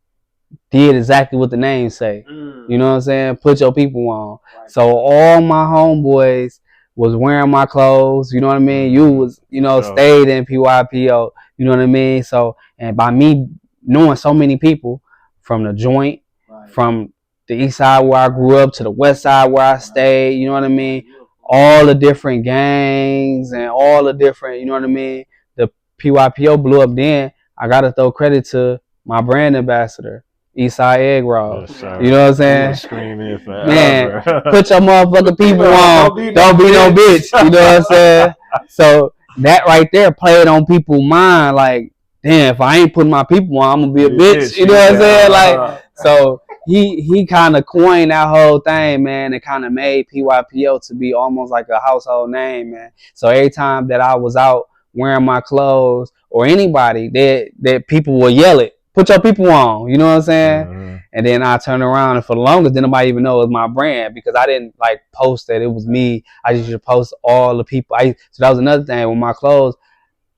[SPEAKER 2] did exactly what the name say. You know what I'm saying? Put your people on. Right. So all my homeboys was wearing my clothes. You know what I mean? You was, you know, stayed in PYPO. You know what I mean? So, and by me knowing so many people from the joint, from the east side where I grew up to the west side where I stayed, you know what I mean? All the different gangs and all the different, you know what I mean? The PYPO blew up then. I got to throw credit to my brand ambassador, Eastside Egg Raw. Yes, you know what I'm saying?
[SPEAKER 1] Screaming forever.
[SPEAKER 2] Man, put your motherfucking people on. Don't be no bitch. You know what I'm saying? So that right there played on people's mind. Like, damn, if I ain't putting my people on, I'm gonna be a bitch. You know what I'm saying? Like, so he kind of coined that whole thing, man, and kind of made PYPO to be almost like a household name, man. So every time that I was out wearing my clothes or anybody, that people will yell it. put your people on. You know what I'm saying? And then I turn around, and for the longest, didn't nobody even know it was my brand because I didn't like post that it was me. I used to post all the people. So that was another thing with my clothes.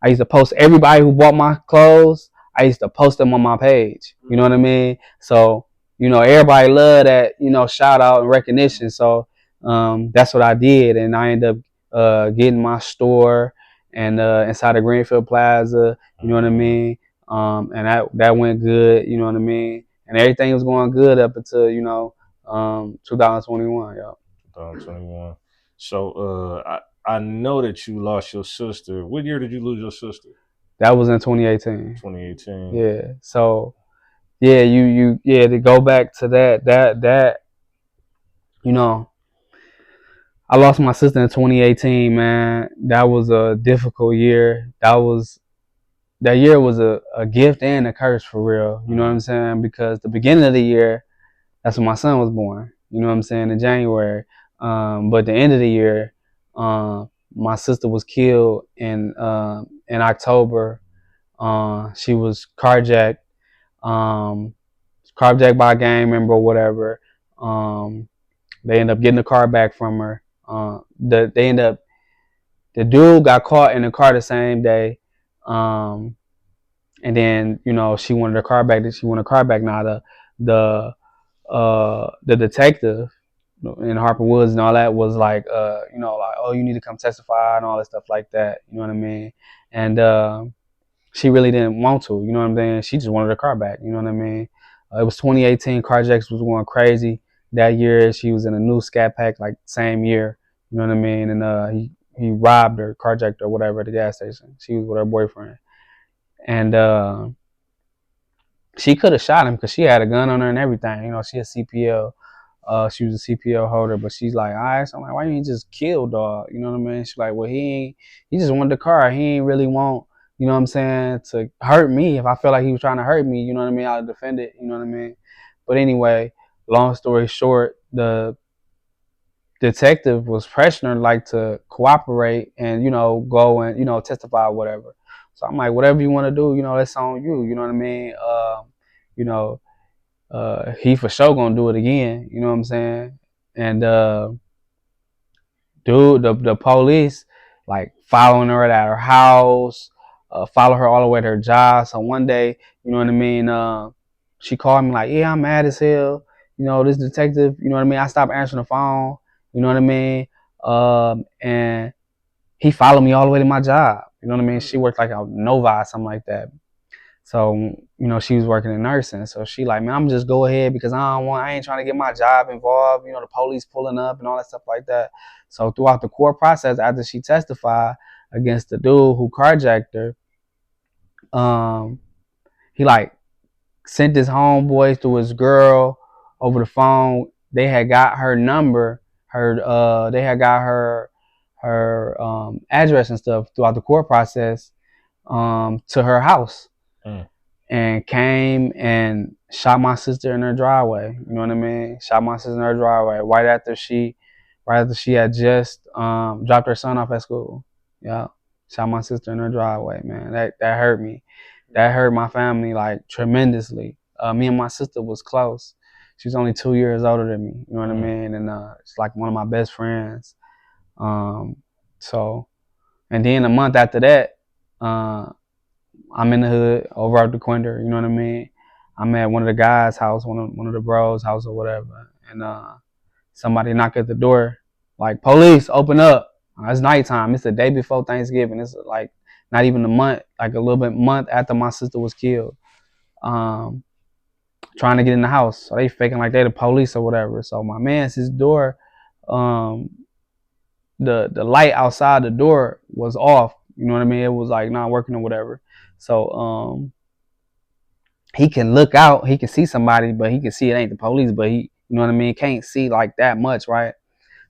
[SPEAKER 2] I used to post everybody who bought my clothes. I used to post them on my page. You know what I mean? So, everybody loved that, shout out and recognition. So that's what I did. And I ended up getting my store and inside of Greenfield Plaza, you know what I mean? And that went good, you know what I mean? And everything was going good up until, 2021, yo.
[SPEAKER 1] 2021. So I know that you lost your sister. What year did you lose your sister?
[SPEAKER 2] That was in 2018.
[SPEAKER 1] 2018.
[SPEAKER 2] Yeah. So, yeah, to go back to that, I lost my sister in 2018, man. That was a difficult year. That year was a gift and a curse for real. You know what I'm saying? Because the beginning of the year, that's when my son was born. You know what I'm saying? In January. But the end of the year, my sister was killed in October. She was carjacked by a gang member or whatever. They ended up getting the car back from her. The dude got caught in the car the same day. And then, she wanted her car back. She wanted her car back. Now the detective in Harper Woods and all that was like, oh, you need to come testify and all that stuff like that. You know what I mean? And she really didn't want to. You know what I'm saying? She just wanted her car back. You know what I mean? It was 2018. Carjacks was going crazy. That year, she was in a new Scat Pack, like same year. You know what I mean? And he robbed her, carjacked her, whatever, at the gas station. She was with her boyfriend. And she could have shot him because she had a gun on her and everything. She a CPL. She was a CPL holder, but she's like, all right. So I'm like, why didn't you just kill dog? You know what I mean? She's like, well, he just wanted the car. He ain't really want, you know what I'm saying, to hurt me. If I felt like he was trying to hurt me, you know what I mean, I'd defend it. You know what I mean? But anyway, long story short, the detective was pressuring her like to cooperate and, go and, testify or whatever. So I'm like, whatever you want to do, that's on you. You know what I mean? He for sure gonna do it again. You know what I'm saying? And dude, the police like following her at her house, follow her all the way to her job. So one day, you know what I mean? She called me like, yeah, I'm mad as hell. This detective, you know what I mean? I stopped answering the phone. You know what I mean? And he followed me all the way to my job. You know what I mean? She worked like a Novi, something like that. So, she was working in nursing. So she like, man, I'm just go ahead because I ain't trying to get my job involved. The police pulling up and all that stuff like that. So throughout the court process, after she testified against the dude who carjacked her, he like sent his homeboys to his girl over the phone. They had got her number. They had got her address and stuff throughout the court process to her house. And came and shot my sister in her driveway. You know what I mean? Shot my sister in her driveway right after she had just dropped her son off at school. Yeah, shot my sister in her driveway. Man, that hurt me. That hurt my family like tremendously. Me and my sister was close. She was only 2 years older than me. You know what I mean? And it's like one of my best friends. So, and then a month after that, I'm in the hood over at the Quinder, you know what I mean? I'm at one of the guys' house, one of the bros' house or whatever, and somebody knocked at the door, like, police, open up. It's nighttime. It's the day before Thanksgiving. It's like not even a month, like a little bit month after my sister was killed. Trying to get in the house, so they faking like they the police or whatever. So my man's his door, the light outside the door was off. You know what I mean? It was like not working or whatever. So he can look out, he can see somebody, but he can see it ain't the police, but he, you know what I mean, can't see like that much, right?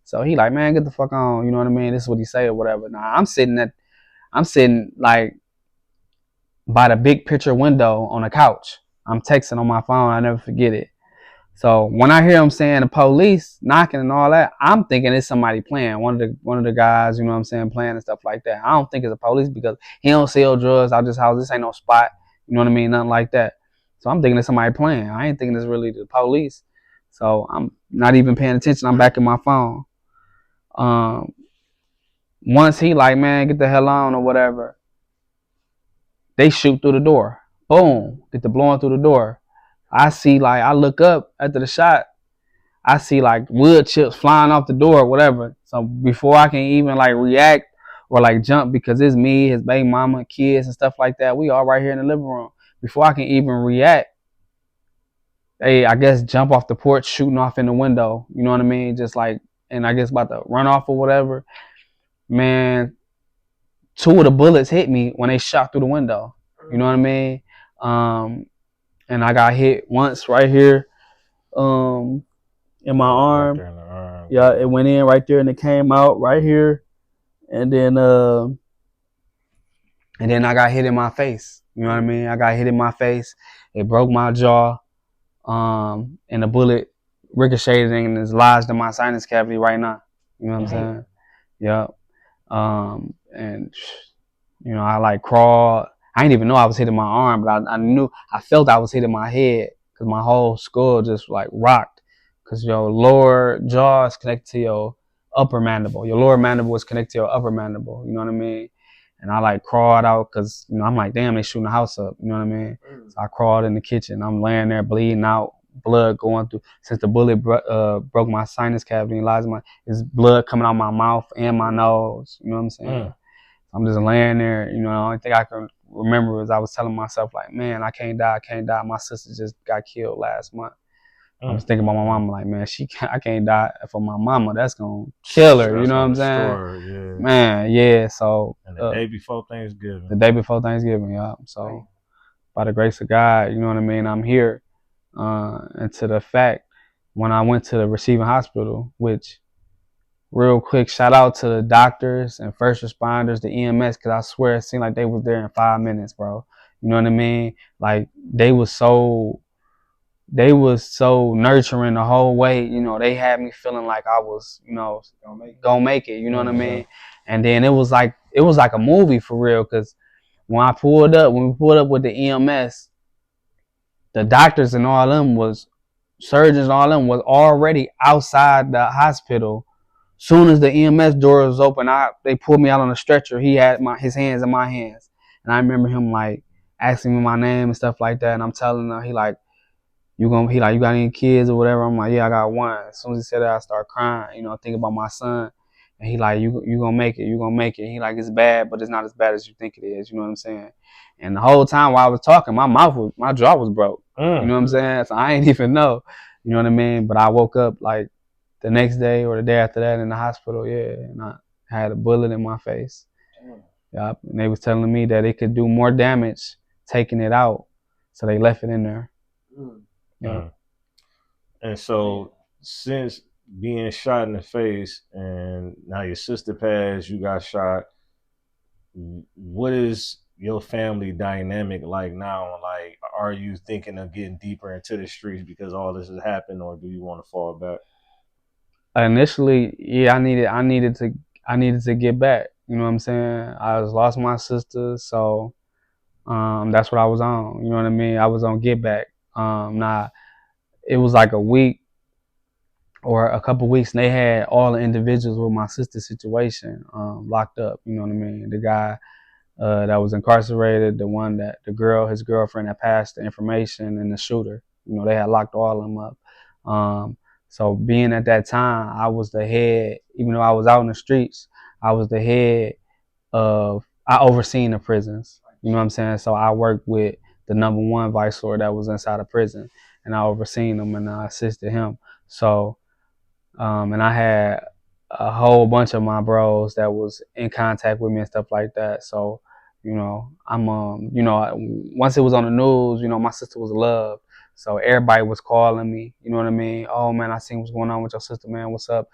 [SPEAKER 2] So he like, man, get the fuck on, you know what I mean? This is what he say or whatever. Now I'm sitting like by the big picture window on a couch. I'm texting on my phone, I never forget it. So when I hear him saying the police knocking and all that, I'm thinking it's somebody playing. One of the guys, you know what I'm saying, playing and stuff like that. I don't think it's the police because he don't sell drugs out this house. This ain't no spot. You know what I mean? Nothing like that. So I'm thinking it's somebody playing. I ain't thinking it's really the police. So I'm not even paying attention. I'm back in my phone. Once he like, man, get the hell on or whatever, they shoot through the door. Boom, get the blowing through the door. I see, like, I look up after the shot. I see like wood chips flying off the door or whatever. So before I can even like react or like jump, because it's me, his baby mama, kids and stuff like that, we all right here in the living room. Before I can even react, they, I guess, jump off the porch, shooting off in the window. You know what I mean? Just like, and I guess about to run off or whatever. Man, 2 of the bullets hit me when they shot through the window. You know what I mean? And I got hit once right here, in my arm.
[SPEAKER 1] Right,
[SPEAKER 2] yeah, it went in right there and it came out right here, and then I got hit in my face. You know what I mean? I got hit in my face. It broke my jaw, and the bullet ricocheted and is lodged in my sinus cavity right now. You know what I'm saying? Yep. And you know, I like crawled. I didn't even know I was hitting my arm, but I felt I was hitting my head because my whole skull just like rocked. Because your lower jaw is connected to your upper mandible. Your lower mandible is connected to your upper mandible. You know what I mean? And I like crawled out because, you know, I'm like, damn, they shooting the house up. You know what I mean? So I crawled in the kitchen. I'm laying there bleeding out, blood going through. Since the bullet broke my sinus cavity and lies in my, there's blood coming out my mouth and my nose. You know what I'm saying? I'm just laying there. You know, the only thing I can remember was I was telling myself, like, man, I can't die. I can't die. My sister just got killed last month. I was thinking about my mama, like, man, I can't die for my mama. That's gonna kill her. You know what I'm saying?
[SPEAKER 1] Yeah.
[SPEAKER 2] Man, yeah. So
[SPEAKER 1] and the day before Thanksgiving.
[SPEAKER 2] The day before Thanksgiving, yeah. So by the grace of God, you know what I mean, I'm here. And to the fact, when I went to the receiving hospital, which, real quick, shout out to the doctors and first responders, the EMS, because I swear it seemed like they was there in 5 minutes, bro. You know what I mean? Like, they was so nurturing the whole way. You know, they had me feeling like I was, you know, gonna make it. You know what I mean? And then it was like a movie for real. Because when we pulled up with the EMS, the doctors and all them surgeons and all them was already outside the hospital. Soon as the EMS door was open, they pulled me out on a stretcher. He had his hands in my hands, and I remember him like asking me my name and stuff like that. And I'm telling him, he like, you got any kids or whatever? I'm like, yeah, I got one. As soon as he said that, I started crying, you know, thinking about my son. And he like, you gonna make it, you gonna make it. He like, it's bad, but it's not as bad as you think it is. You know what I'm saying? And the whole time while I was talking, my jaw was broke. You know what I'm saying? So I ain't even know. You know what I mean? But I woke up like the next day or the day after that in the hospital, yeah, and I had a bullet in my face. Yep. And they was telling me that it could do more damage taking it out, so they left it in there.
[SPEAKER 1] Yeah. And so, since being shot in the face, and now your sister passed, you got shot, what is your family dynamic like now? Like, are you thinking of getting deeper into the streets because all this has happened, or do you want to fall back?
[SPEAKER 2] Initially, yeah, I needed to get back. You know what I'm saying? I lost my sister, so that's what I was on. You know what I mean? I was on get back. Now, it was like a week or a couple weeks, and they had all the individuals with my sister's situation locked up. You know what I mean? The guy that was incarcerated, his girlfriend that passed the information, and the shooter. You know, they had locked all of them up. So being at that time, I was the head, even though I was out in the streets, I was the head I overseen the prisons. You know what I'm saying? So I worked with the number one vice lord that was inside of prison, and I overseen him and I assisted him. So, and I had a whole bunch of my bros that was in contact with me and stuff like that. So, you know, once it was on the news, you know, my sister was loved. So everybody was calling me, you know what I mean? Oh man, I seen what's going on with your sister, man. What's up?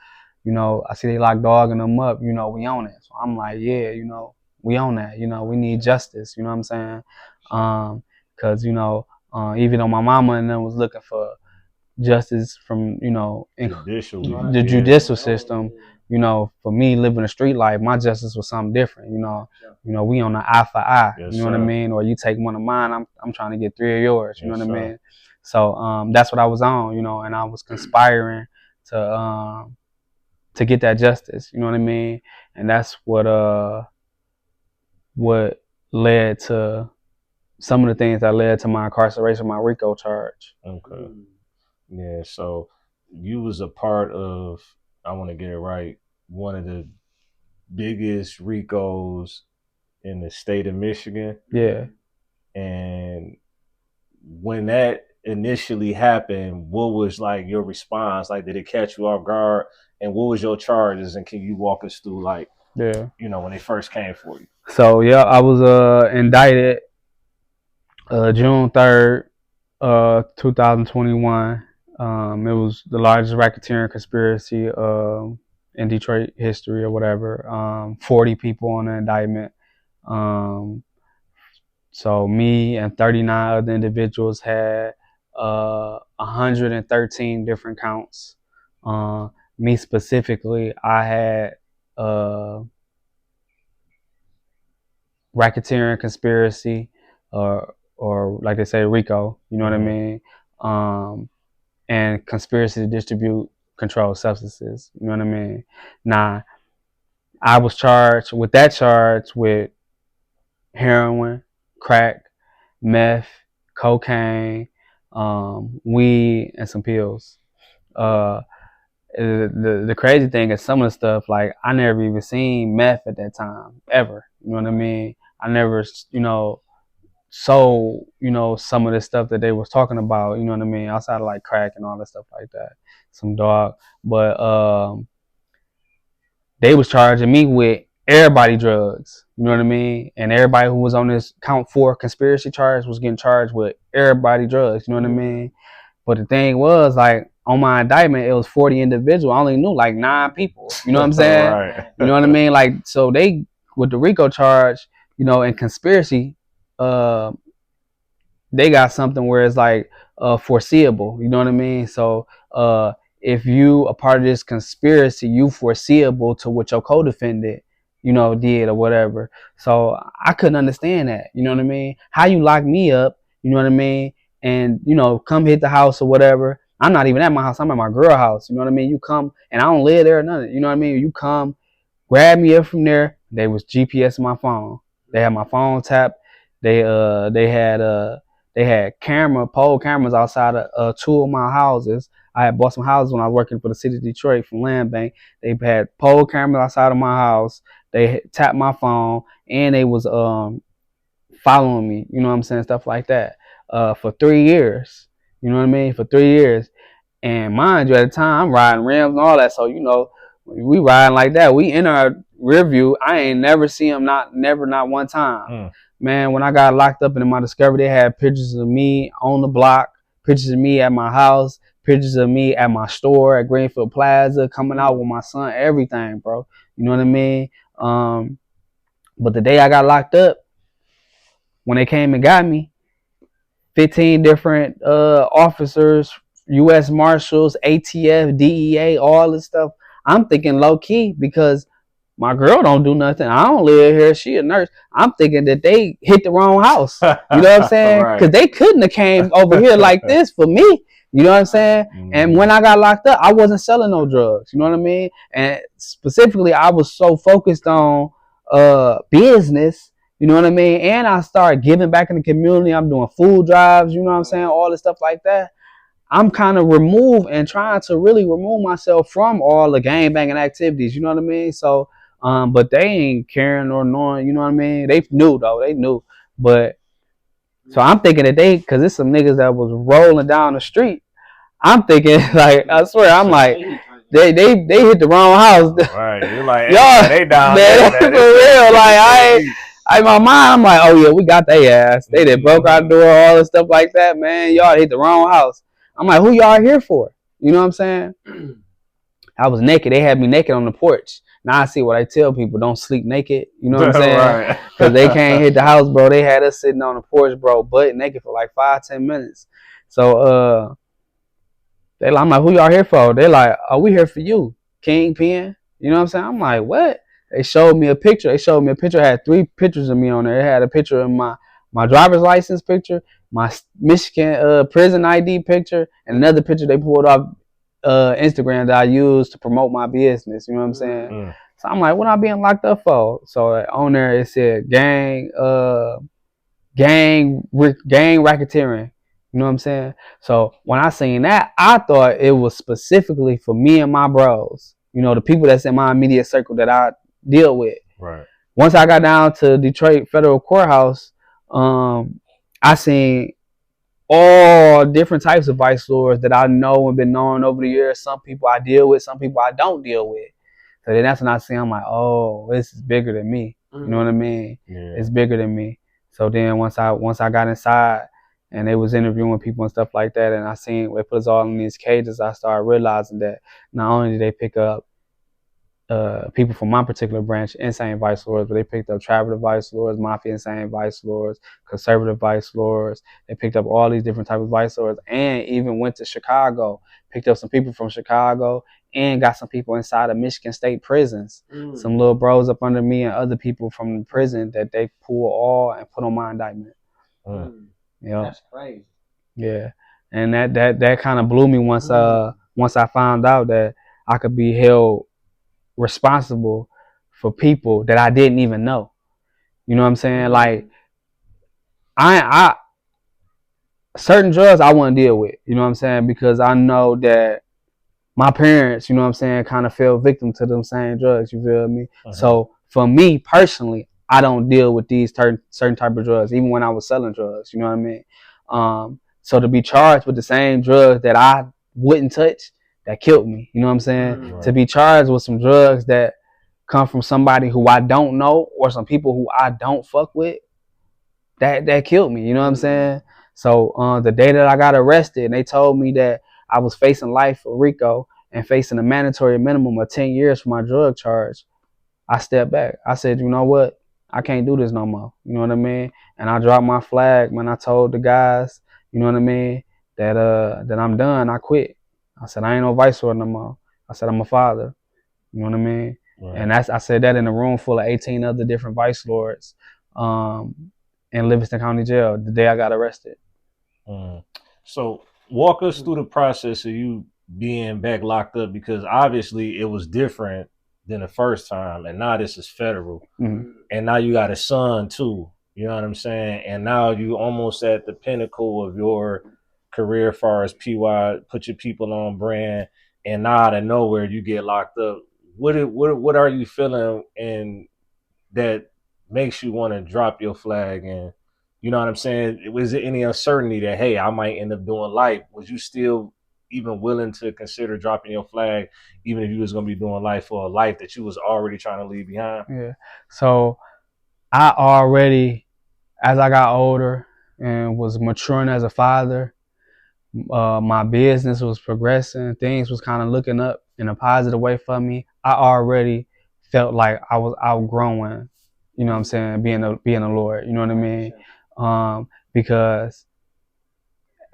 [SPEAKER 2] You know, I see they locked dogging them up, you know, we on it. So I'm like, yeah, you know, we on that, you know, we need justice, you know what I'm saying? Cause, you know, even though my mama and them was looking for justice from, you know, the judicial system, you know, for me living a street life, my justice was something different. You know, we on the eye for eye.
[SPEAKER 1] Yes,
[SPEAKER 2] you know
[SPEAKER 1] sir.
[SPEAKER 2] what I mean? Or you take one of mine, I'm trying to get 3 of yours. You know what I mean? So that's what I was on. You know, and I was conspiring to get that justice. You know what I mean? And that's what led to some of the things that led to my incarceration, my RICO charge.
[SPEAKER 1] Okay. Yeah, so you was a part of, I want to get it right, one of the biggest RICOs in the state of Michigan.
[SPEAKER 2] Yeah.
[SPEAKER 1] And when that initially happened, what was like your response? Like, did it catch you off guard? And what was your charges? And can you walk us through, like,
[SPEAKER 2] yeah,
[SPEAKER 1] you know, when they first came for you?
[SPEAKER 2] So yeah, I was indicted June 3rd, 2021. It was the largest racketeering conspiracy in Detroit history or whatever. 40 people on the indictment. So me and 39 other individuals had 113 different counts. Me specifically, I had racketeering conspiracy, or like they say, RICO. You know what I mean? And conspiracy to distribute controlled substances. You know what I mean? Now, I was charged with that charge with heroin, crack, meth, cocaine, weed, and some pills. The crazy thing is some of the stuff, like, I never even seen meth at that time, ever. You know what I mean? I never, you know, sold, you know, some of the stuff that they was talking about, you know what I mean, outside of like crack and all that stuff like that, some dog. But they was charging me with everybody drugs, you know what I mean? And everybody who was on this count 4 conspiracy charge was getting charged with everybody drugs, you know what I mean? But the thing was, like, on my indictment, it was 40 individuals. I only knew like 9 people, you know what I'm saying?
[SPEAKER 1] Right.
[SPEAKER 2] You know what I mean? Like, so they, with the RICO charge, you know, and conspiracy, they got something where it's like foreseeable, you know what I mean? So if you a part of this conspiracy, you foreseeable to what your co-defendant, you know, did or whatever. So I couldn't understand that, you know what I mean? How you lock me up, you know what I mean? And, you know, come hit the house or whatever. I'm not even at my house, I'm at my girl house, you know what I mean? You come, and I don't live there or nothing, you know what I mean? You come, grab me up from there. They was GPS in my phone. They had my phone tapped. They had pole cameras outside of 2 of my houses. I had bought some houses when I was working for the city of Detroit from Land Bank. They had pole cameras outside of my house. They tapped my phone, and they was following me, you know what I'm saying, stuff like that, for 3 years. You know what I mean? For 3 years. And mind you, at the time, I'm riding rims and all that. So, you know, we riding like that. We in our rear view. I ain't never see him, not one time. Man, when I got locked up in my discovery, they had pictures of me on the block, pictures of me at my house, pictures of me at my store at Greenfield Plaza, coming out with my son, everything, bro. You know what I mean? But the day I got locked up, when they came and got me, 15 different officers, U.S. Marshals, ATF, DEA, all this stuff. I'm thinking low key because my girl don't do nothing. I don't live here. She a nurse. I'm thinking that they hit the wrong house. You know what I'm saying? Because they couldn't have came over here like this for me. You know what I'm saying? And when I got locked up, I wasn't selling no drugs. You know what I mean? And specifically, I was so focused on business. You know what I mean? And I started giving back in the community. I'm doing food drives. You know what I'm saying? All this stuff like that. I'm kind of removed and trying to really remove myself from all the gang banging activities. You know what I mean? So, but they ain't caring or knowing. You know what I mean? They knew though. They knew. But so I'm thinking that because it's some niggas that was rolling down the street. I'm thinking, like, I swear, I'm like, they hit the wrong house.
[SPEAKER 1] Right. You're like,
[SPEAKER 2] y'all,
[SPEAKER 1] they down
[SPEAKER 2] man,
[SPEAKER 1] there.
[SPEAKER 2] For real. Like, in my mind, I'm like, oh yeah, we got their ass. They done broke our door, all this stuff like that, man. Y'all hit the wrong house. I'm like, who y'all here for? You know what I'm saying? I was naked. They had me naked on the porch. Now I see what I tell people: don't sleep naked. You know what I'm saying? Because they can't hit the house, bro. They had us sitting on the porch, bro, butt naked for like 5-10 minutes. So I'm like, who y'all here for? They're like, oh, we here for you, Kingpin. You know what I'm saying? I'm like, what? They showed me a picture. It had 3 pictures of me on there. It had a picture of my driver's license picture, my Michigan prison ID picture, and another picture they pulled off Instagram that I used to promote my business. You know what I'm saying? Mm-hmm. So I'm like, what am I being locked up for? So on there it said gang racketeering. You know what I'm saying? So when I seen that, I thought it was specifically for me and my bros. You know, the people that's in my immediate circle that I deal with.
[SPEAKER 1] Right.
[SPEAKER 2] Once I got down to Detroit Federal Courthouse, I seen all different types of vice lords that I know and been knowing over the years. Some people I deal with, some people I don't deal with. So then that's when I see, I'm like, oh, this is bigger than me. You know what I mean? Yeah. It's bigger than me. So then once I got inside and they was interviewing people and stuff like that, and I seen they put us all in these cages, I started realizing that not only did they pick up people from my particular branch, insane vice lords, but they picked up traveler vice lords, mafia insane vice lords, conservative vice lords. They picked up all these different types of vice lords, and even went to Chicago, picked up some people from Chicago, and got some people inside of Michigan State prisons. Some little bros up under me and other people from the prison that they pull all and put on my indictment.
[SPEAKER 3] Yeah, that's crazy.
[SPEAKER 2] Yeah, and that kind of blew me once I found out that I could be held responsible for people that I didn't even know. You know what I'm saying? Like I certain drugs I wouldn't deal with, you know what I'm saying? Because I know that my parents, you know what I'm saying, kind of fell victim to them same drugs, you feel me? So for me personally, I don't deal with these certain type of drugs, even when I was selling drugs, you know what I mean? So to be charged with the same drugs that I wouldn't touch, that killed me, you know what I'm saying? Right. To be charged with some drugs that come from somebody who I don't know or some people who I don't fuck with, that killed me, you know what I'm saying? So the day that I got arrested and they told me that I was facing life for RICO and facing a mandatory minimum of 10 years for my drug charge, I stepped back. I said, you know what? I can't do this no more. You know what I mean? And I dropped my flag when I told the guys, you know what I mean, that I'm done. I quit. I said, I ain't no vice lord no more. I said, I'm a father. You know what I mean? Right. And I said that in a room full of 18 other different vice lords in Livingston County Jail the day I got arrested.
[SPEAKER 1] So walk us through the process of you being back locked up, because obviously it was different than the first time, and now this is federal. And now you got a son too, you know what I'm saying? And now you almost at the pinnacle of your career as far as PY, put your people on brand, and now out of nowhere you get locked up. What are you feeling and that makes you want to drop your flag? And you know what I'm saying? Was there any uncertainty that, hey, I might end up doing life? Was you still even willing to consider dropping your flag, even if you was going to be doing life for a life that you was already trying to leave behind?
[SPEAKER 2] Yeah. So I already, as I got older and was maturing as a father, my business was progressing. Things was kind of looking up in a positive way for me. I already felt like I was outgrowing, you know what I'm saying, being a Lord, you know what I mean? Because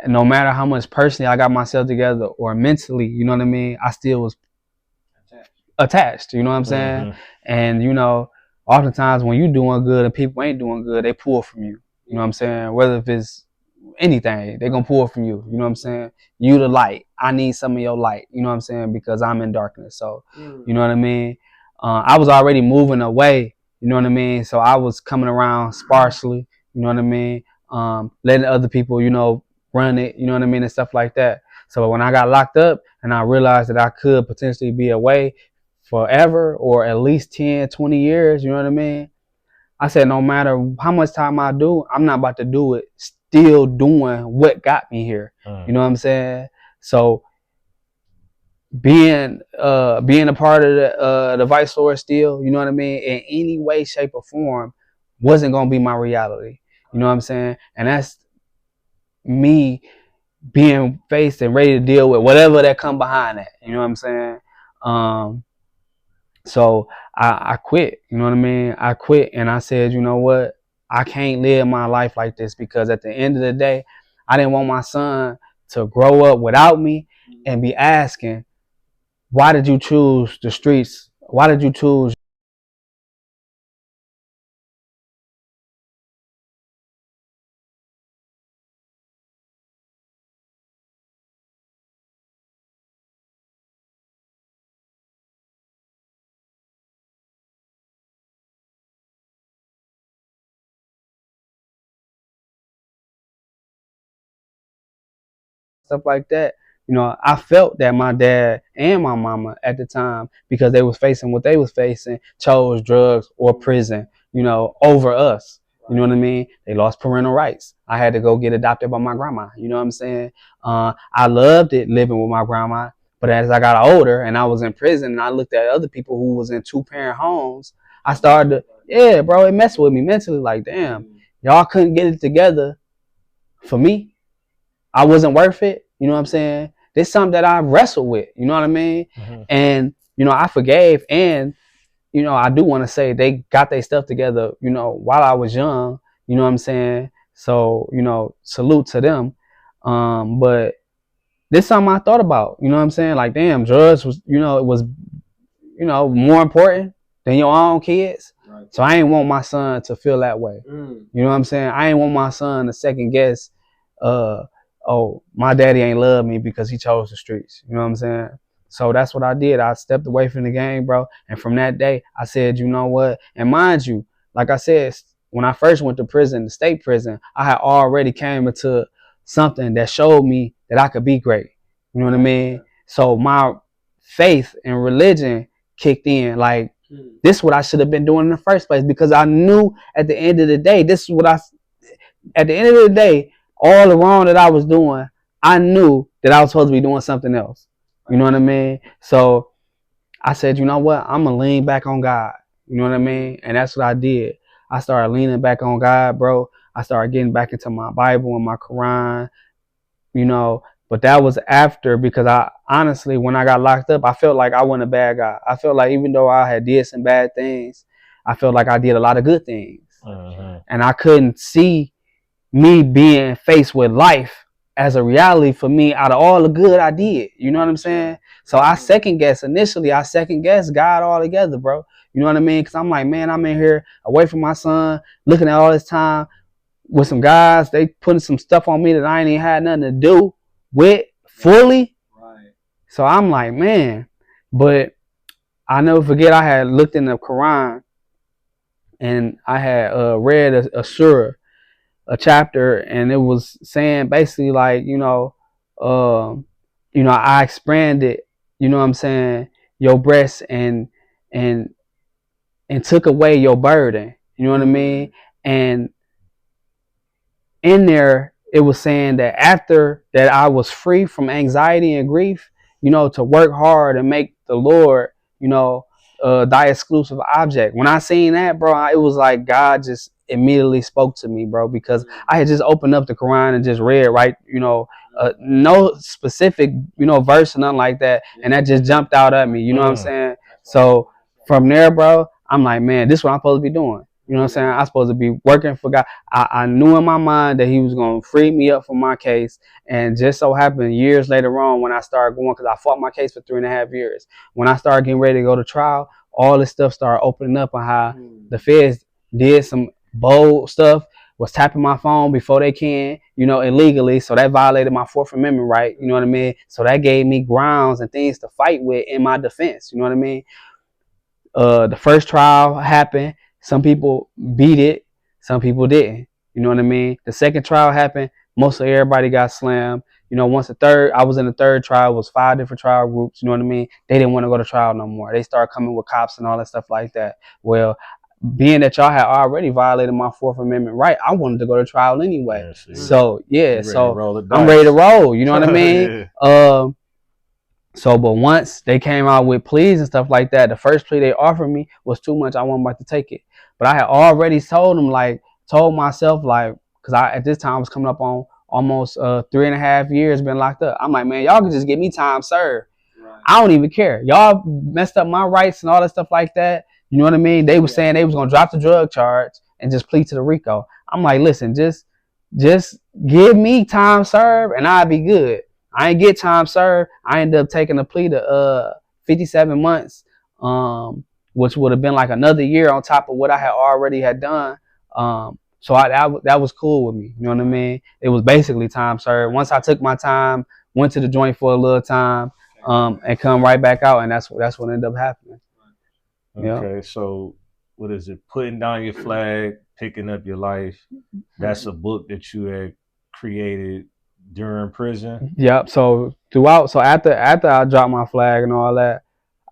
[SPEAKER 2] no matter how much personally I got myself together or mentally, you know what I mean, I still was attached, you know what I'm saying? And, you know, oftentimes when you doing good and people ain't doing good, they pull from you, you know what I'm saying? Whether if it's anything, they're going to pull from you, you know what I'm saying? You the light. I need some of your light, you know what I'm saying? Because I'm in darkness. So, you know what I mean? I was already moving away, you know what I mean? So I was coming around sparsely, you know what I mean? Letting other people, you know, run it, you know what I mean? And stuff like that. So when I got locked up and I realized that I could potentially be away forever or at least 10, 20 years, you know what I mean? I said, no matter how much time I do, I'm not about to do it still doing what got me here. You know what I'm saying? So being a part of the vice lord still, you know what I mean, in any way, shape, or form, wasn't gonna be my reality. You know what I'm saying? And that's me being faced and ready to deal with whatever that come behind that. You know what I'm saying? So I quit. You know what I mean? I quit and I said, you know what? I can't live my life like this, because at the end of the day, I didn't want my son to grow up without me and be asking, why did you choose the streets why did you choose stuff like that? You know, I felt that my dad and my mama at the time, because they was facing what they was facing, chose drugs or prison, you know, over us. You know what I mean? They lost parental rights. I had to go get adopted by my grandma. You know what I'm saying? I loved it living with my grandma. But as I got older and I was in prison and I looked at other people who was in 2-parent homes, I started to, yeah, bro, it messed with me mentally. Like, damn, y'all couldn't get it together for me. I wasn't worth it. You know what I'm saying? This is something that I wrestled with. You know what I mean? Mm-hmm. And, you know, I forgave. And, you know, I do want to say they got their stuff together, you know, while I was young. You know what I'm saying? So, you know, salute to them. But this is something I thought about. You know what I'm saying? Like, damn, drugs was, you know, it was, you know, more important than your own kids. Right. So I ain't want my son to feel that way. You know what I'm saying? I ain't want my son to second guess, oh, my daddy ain't love me because he chose the streets. You know what I'm saying? So that's what I did. I stepped away from the game, bro. And from that day, I said, you know what? And mind you, like I said, when I first went to prison, the state prison, I had already came into something that showed me that I could be great. You know what I mean? So my faith and religion kicked in. Like, this is what I should have been doing in the first place, because I knew at the end of the day, at the end of the day, all the wrong that I was doing, I knew that I was supposed to be doing something else. You know what I mean? So I said, you know what? I'm going to lean back on God. You know what I mean? And that's what I did. I started leaning back on God, bro. I started getting back into my Bible and my Quran, you know. But that was after, because I honestly, when I got locked up, I felt like I wasn't a bad guy. I felt like even though I had did some bad things, I felt like I did a lot of good things. And I couldn't see me being faced with life as a reality for me out of all the good I did. You know what I'm saying? So I second guessed God altogether, bro. You know what I mean? Because I'm like, man, I'm in here away from my son, looking at all this time with some guys. They putting some stuff on me that I ain't even had nothing to do with fully. Right. So I'm like, man. But I never forget, I had looked in the Quran and I had read a surah, a chapter, and it was saying basically like, I expanded, you know what I'm saying, your breast and took away your burden. You know what I mean? And in there, it was saying that after that I was free from anxiety and grief, you know, to work hard and make the Lord, you know, thy exclusive object. When I seen that, bro, it was like God just immediately spoke to me, bro, because I had just opened up the Quran and just read, right, you know, no specific, you know, verse or nothing like that. And that just jumped out at me, you know what I'm saying? So from there, bro, I'm like, man, this is what I'm supposed to be doing. You know what I'm saying? I'm supposed to be working for God. I knew in my mind that he was going to free me up from my case. And just so happened years later on when I started going, because I fought my case for 3.5 years. When I started getting ready to go to trial, all this stuff started opening up on how the feds did some bold stuff, was tapping my phone before they can, you know, illegally. So that violated my 4th Amendment right. You know what I mean? So that gave me grounds and things to fight with in my defense. You know what I mean? The first trial happened. Some people beat it. Some people didn't. You know what I mean? The second trial happened. Most of everybody got slammed. You know, I was in the third trial. It was 5 different trial groups. You know what I mean? They didn't want to go to trial no more. They started coming with cops and all that stuff like that. Well, being that y'all had already violated my 4th Amendment right, I wanted to go to trial anyway. Yeah, so, yeah. So, I'm ready to roll. You know what I mean? Yeah. So, but once they came out with pleas and stuff like that, the first plea they offered me was too much. I wasn't about to take it. But I had already told myself, like, because at this time I was coming up on almost 3.5 years been locked up. I'm like, man, y'all can just give me time served. Right. I don't even care. Y'all messed up my rights and all that stuff like that. You know what I mean? They were saying they was going to drop the drug charge and just plead to the RICO. I'm like, listen, just give me time served and I'll be good. I ain't get time served. I ended up taking a plea to 57 months which would have been like another year on top of what I had already had done. So that was cool with me. You know what I mean? It was basically time served. Once I took my time, went to the joint for a little time, and come right back out, and that's what ended up happening.
[SPEAKER 1] Okay,
[SPEAKER 2] yeah.
[SPEAKER 1] So what is it? Putting down your flag, picking up your life. That's a book that you had created during prison.
[SPEAKER 2] Yep. So after I dropped my flag and all that,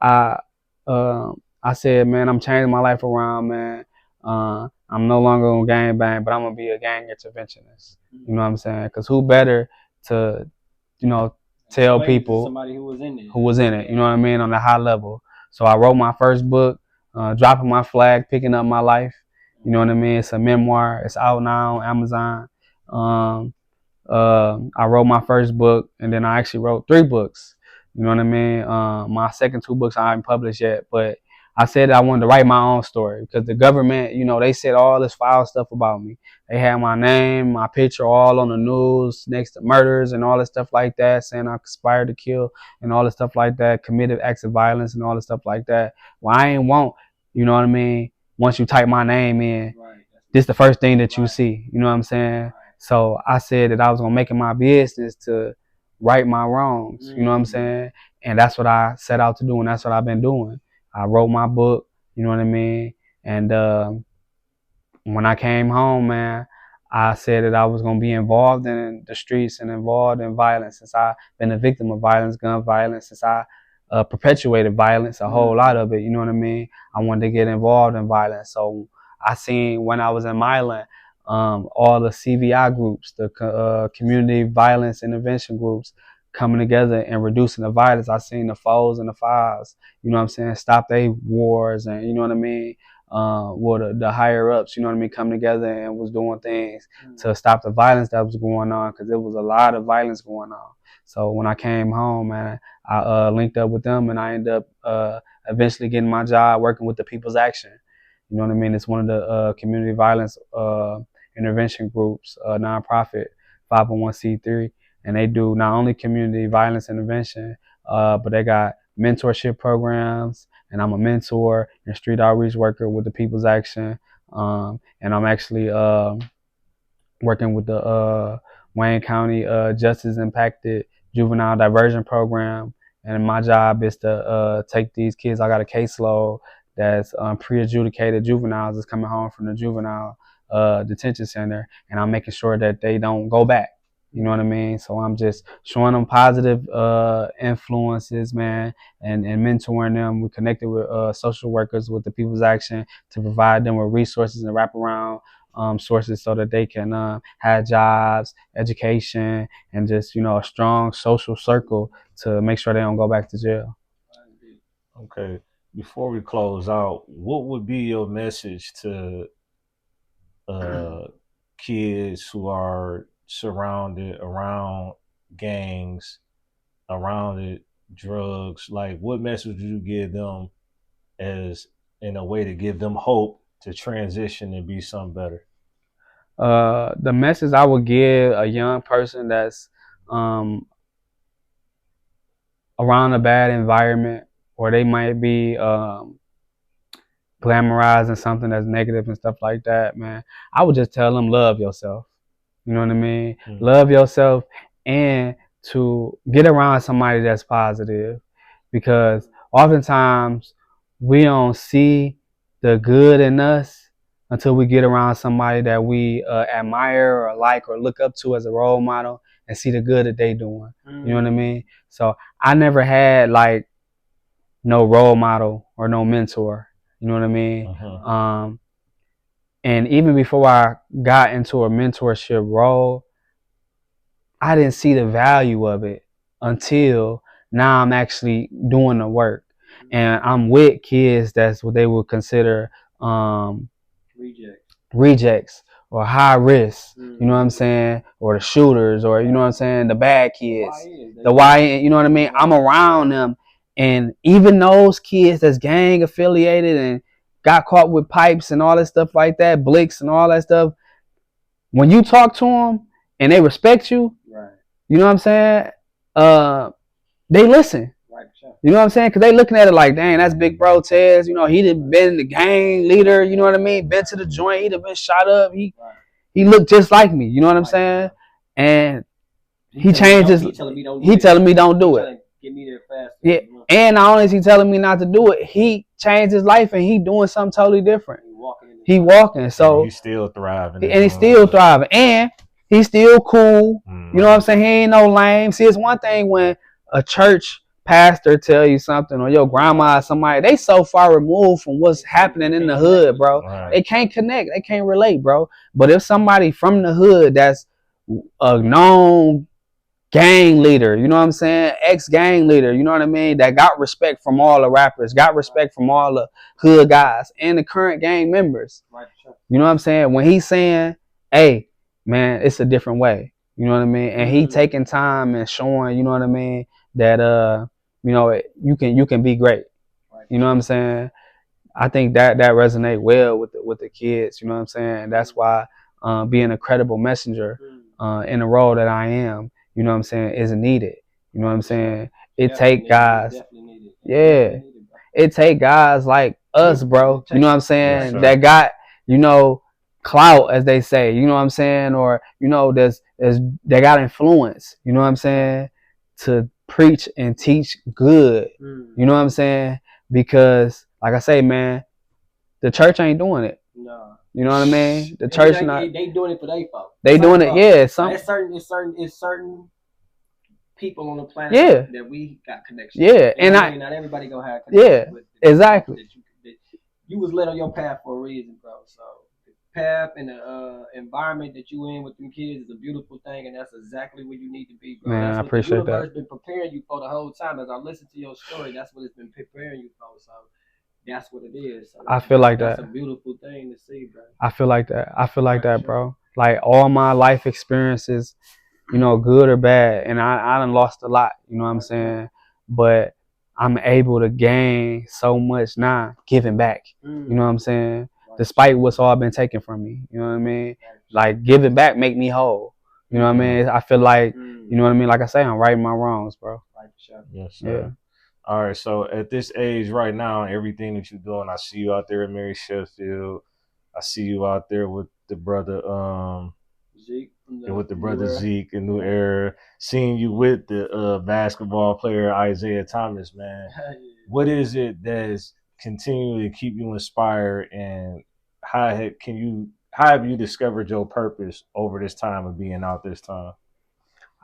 [SPEAKER 2] I said, man, I'm changing my life around, man. I'm no longer gonna gang bang, but I'm gonna be a gang interventionist. You know what I'm saying? Because who better to, tell people
[SPEAKER 3] somebody who was
[SPEAKER 2] in it. You know what I mean, on the high level. So I wrote my first book, dropping my flag, picking up my life. You know what I mean? It's a memoir. It's out now on Amazon. I wrote my first book, and then I actually wrote 3 books. You know what I mean? My second 2 books I haven't published yet, but I said I wanted to write my own story because the government, they said all this foul stuff about me. They had my name, my picture all on the news next to murders and all this stuff like that, saying I conspired to kill and all this stuff like that, committed acts of violence and all this stuff like that. Well, I ain't want, you know what I mean? Once you type my name in, this is the first thing that you see. You know what I'm saying? So I said that I was going to make it my business to right my wrongs. You know what I'm saying? And that's what I set out to do, and that's what I've been doing. I wrote my book, you know what I mean? And when I came home, man, I said that I was going to be involved in the streets and involved in violence since I've been a victim of violence, gun violence, since I perpetuated violence, a whole lot of it, you know what I mean? I wanted to get involved in violence. So I seen when I was in Milan, all the CVI groups, the community violence intervention groups, coming together and reducing the violence. I seen the foes and the fives, you know what I'm saying, stop their wars, and you know what I mean, the higher ups, you know what I mean, coming together and was doing things to stop the violence that was going on, because there was a lot of violence going on. So when I came home, man, I linked up with them, and I ended up eventually getting my job working with the People's Action. You know what I mean? It's one of the community violence intervention groups, nonprofit, 501c3. And they do not only community violence intervention, but they got mentorship programs. And I'm a mentor and street outreach worker with the People's Action. And I'm actually working with the Wayne County Justice Impacted Juvenile Diversion Program. And my job is to take these kids. I got a caseload that's pre-adjudicated juveniles that's coming home from the juvenile detention center. And I'm making sure that they don't go back. You know what I mean? So I'm just showing them positive influences, man, and mentoring them. We connected with social workers with the People's Action to provide them with resources and wraparound sources so that they can have jobs, education, and just, a strong social circle to make sure they don't go back to jail.
[SPEAKER 1] Okay. Before we close out, what would be your message to kids who are surrounded around gangs, around drugs? Like, what message would you give them as in a way to give them hope to transition and be something better?
[SPEAKER 2] The message I would give a young person that's around a bad environment, or they might be glamorizing something that's negative and stuff like that, man, I would just tell them, love yourself. You know what I mean? Mm-hmm. Love yourself, and to get around somebody that's positive, because oftentimes we don't see the good in us until we get around somebody that we admire or like or look up to as a role model and see the good that they doing. Mm-hmm. You know what I mean? So I never had like no role model or no mentor. You know what I mean? Uh-huh. And even before I got into a mentorship role, I didn't see the value of it until now I'm actually doing the work. And I'm with kids that's what they would consider rejects or high risk, you know what I'm saying? Or the shooters, or you know what I'm saying, the bad kids. The YN, you know what I mean? I'm around them, and even those kids that's gang affiliated and got caught with pipes and all that stuff like that, blicks and all that stuff, when you talk to them and they respect you, right, you know what I'm saying? They listen. Right, sure. You know what I'm saying? Because they looking at it like, dang, that's big bro Tez. You know, he done been the gang leader. You know what I mean? Been to the joint. He done been shot up. He looked just like me. You know what I'm saying? And he changes. He telling me don't do it.
[SPEAKER 3] Get me there fast.
[SPEAKER 2] Yeah. And not only is he telling me not to do it, he changed his life and he doing something totally different. He walking. So
[SPEAKER 1] he's still thriving.
[SPEAKER 2] And he's still thriving. And he's still cool. You know what I'm saying? He ain't no lame. See, it's one thing when a church pastor tell you something or your grandma or somebody, they so far removed from what's happening in the hood, bro. Right. They can't connect. They can't relate, bro. But if somebody from the hood that's a known gang leader, you know what I'm saying? Ex-gang leader, you know what I mean? That got respect from all the rappers, got respect from all the hood guys and the current gang members. You know what I'm saying? When he's saying, hey, man, it's a different way. You know what I mean? And he taking time and showing, you know what I mean, that you know, you can be great. You know what I'm saying? I think that resonate well with the kids, you know what I'm saying? And that's why being a credible messenger in the role that I am, you know what I'm saying, is needed. You know what I'm saying? It take guys. Yeah. It take guys like us, bro. You know what I'm saying? That got, you know, clout, as they say, you know what I'm saying? Or, you know, they got influence, you know what I'm saying? To preach and teach good, you know what I'm saying? Because, like I say, man, the church ain't doing it. No. You know what I mean? The church
[SPEAKER 3] they doing it for their folks.
[SPEAKER 2] They doing it, yeah.
[SPEAKER 3] It's certain people on the planet that we got connection.
[SPEAKER 2] Yeah,
[SPEAKER 3] and not everybody gonna have connection with
[SPEAKER 2] exactly.
[SPEAKER 3] That you was led on your path for a reason, bro. So the path and the environment that you in with them kids is a beautiful thing, and that's exactly where you need to be, bro.
[SPEAKER 2] Man, I appreciate that. The
[SPEAKER 3] universe been preparing you for the whole time. As I listen to your story, that's what it's been preparing you for. So that's what it is. So
[SPEAKER 2] I feel like
[SPEAKER 3] that's a beautiful thing to see, bro.
[SPEAKER 2] I feel like that, bro. Like all my life experiences, you know, good or bad, and I done lost a lot, you know what I'm saying? But I'm able to gain so much now, giving back. You know what I'm saying? Despite what's all been taken from me, you know what I mean? Like giving back make me whole. You know what I mean? I feel like, you know what I mean? Like I say, I'm righting my wrongs, bro.
[SPEAKER 1] Yes, sir. Yeah. All right, so at this age right now, everything that you're doing, I see you out there at Mary Sheffield. I see you out there with the brother
[SPEAKER 3] Zeke,
[SPEAKER 1] Zeke in New Era. Seeing you with the basketball player Isaiah Thomas, man. What is it that's continuing to keep you inspired, and how have you discovered your purpose over this time of being out this time?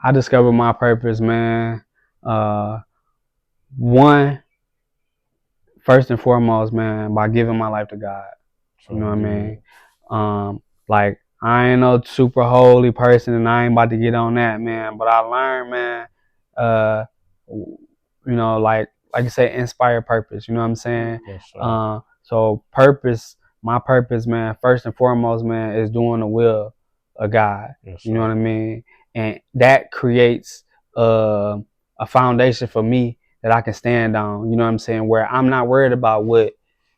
[SPEAKER 2] I discovered my purpose, man. One, first and foremost, man, by giving my life to God. You know what I mean? Like, I ain't no super holy person, and I ain't about to get on that, man. But I learned, man, you know, like you say, inspired purpose. You know what I'm saying?
[SPEAKER 1] Yes,
[SPEAKER 2] so my purpose, man, first and foremost, man, is doing the will of God.
[SPEAKER 1] Yes,
[SPEAKER 2] you know what I mean? And that creates a foundation for me that I can stand on, you know what I'm saying, where I'm not worried about what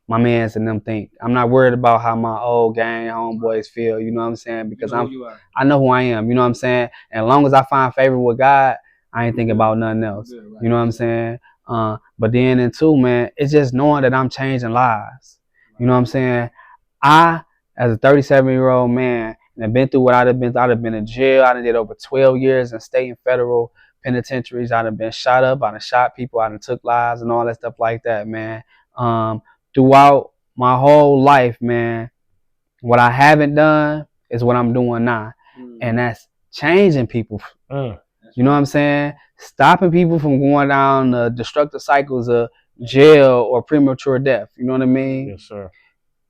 [SPEAKER 2] my mans and them think. I'm not worried about how my old gang homeboys feel, you know what I'm saying, because I know who I am, you know what I'm saying, and as long as I find favor with God, I ain't thinking about nothing else, you know what I'm saying. But then in two, man, it's just knowing that I'm changing lives, you know what I'm saying. I, as a 37-year-old man, and I've been through what I'd have been in jail. I did over 12 years in state and federal penitentiaries. I'd have been shot up. I'd have shot people. I'd have took lives and all that stuff like that, man. Throughout my whole life, man, what I haven't done is what I'm doing now. And that's changing people. You know what I'm saying? Stopping people from going down the destructive cycles of jail or premature death. You know what I mean?
[SPEAKER 1] Yes, sir.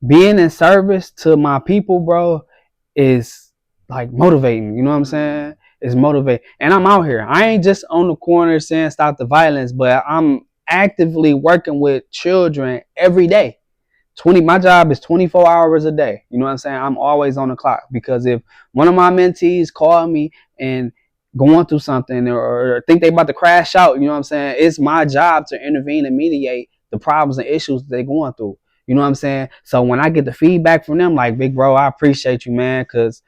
[SPEAKER 2] Being in service to my people, bro, is like motivating. You know what I'm saying? It's motivating. And I'm out here. I ain't just on the corner saying stop the violence, but I'm actively working with children every day. My job is 24 hours a day. You know what I'm saying? I'm always on the clock, because if one of my mentees call me and going through something or think they about to crash out, you know what I'm saying? It's my job to intervene and mediate the problems and issues they're going through. You know what I'm saying? So when I get the feedback from them, like, big bro, I appreciate you, man, because,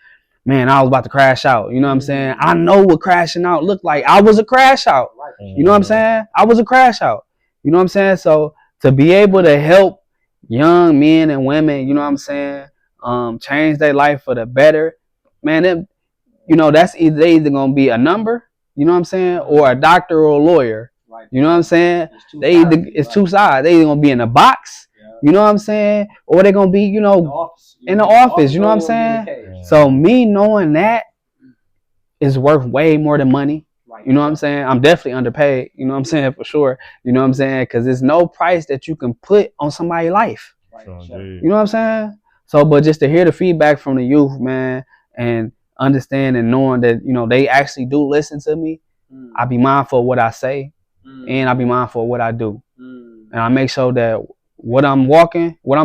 [SPEAKER 2] man, I was about to crash out. You know what I'm saying? I know what crashing out looked like. I was a crash out. You know what I'm saying? I was a crash out. You know what I'm saying? So to be able to help young men and women, you know what I'm saying, change their life for the better, man, that's either gonna be a number, you know what I'm saying, or a doctor or a lawyer. You know what I'm saying? It's two sides. They either gonna be in a box, you know what I'm saying, or they gonna be, in the office, you know what I'm saying? So me knowing that is worth way more than money. You know what I'm saying? I'm definitely underpaid, you know what I'm saying, for sure. You know what I'm saying? Because there's no price that you can put on somebody's life. You know what I'm saying? So, but just to hear the feedback from the youth, man, and understand and knowing that, they actually do listen to me, I be mindful of what I say, and I be mindful of what I do. And I make sure that what I'm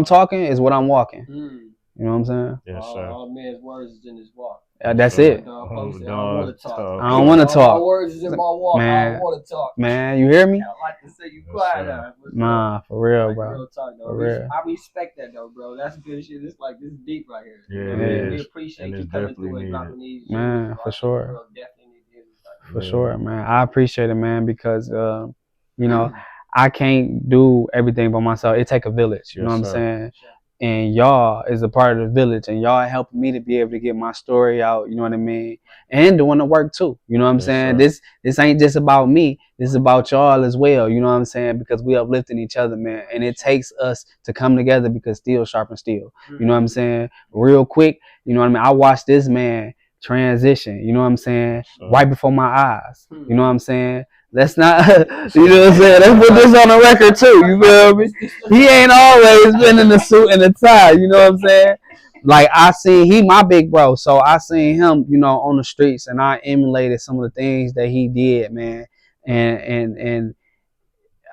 [SPEAKER 2] talking is what I'm walking. You know what I'm saying?
[SPEAKER 1] Yes, sir.
[SPEAKER 3] All man's words is in his walk.
[SPEAKER 2] That's it. I don't want to talk. My words is in my walk. Man, I don't want to talk. Man, you hear me? I like to say you quiet now. Nah, for real, bro. Real talk, though. For real. I respect that, though, bro. That's good shit. It's like, this is deep right here.
[SPEAKER 1] Yeah,
[SPEAKER 3] we appreciate you coming through and dropping these.
[SPEAKER 2] Man, for sure. For sure, man. I appreciate it, man, because, I can't do everything by myself. It take a village. You know what I'm saying? And y'all is a part of the village, and y'all helping me to be able to get my story out, you know what I mean? And doing the work too, you know what I'm saying? Sir. This ain't just about me, this is about y'all as well, you know what I'm saying? Because we uplifting each other, man. And it takes us to come together because steel sharpens steel. You know what I'm saying? Real quick, you know what I mean? I watched this man transition, you know what I'm saying? Right before my eyes, you know what I'm saying? Let's not, you know what I'm saying? Let's put this on the record too, you feel me? He ain't always been in the suit and the tie, you know what I'm saying? Like, he my big bro, so I seen him, on the streets, and I emulated some of the things that he did, man. And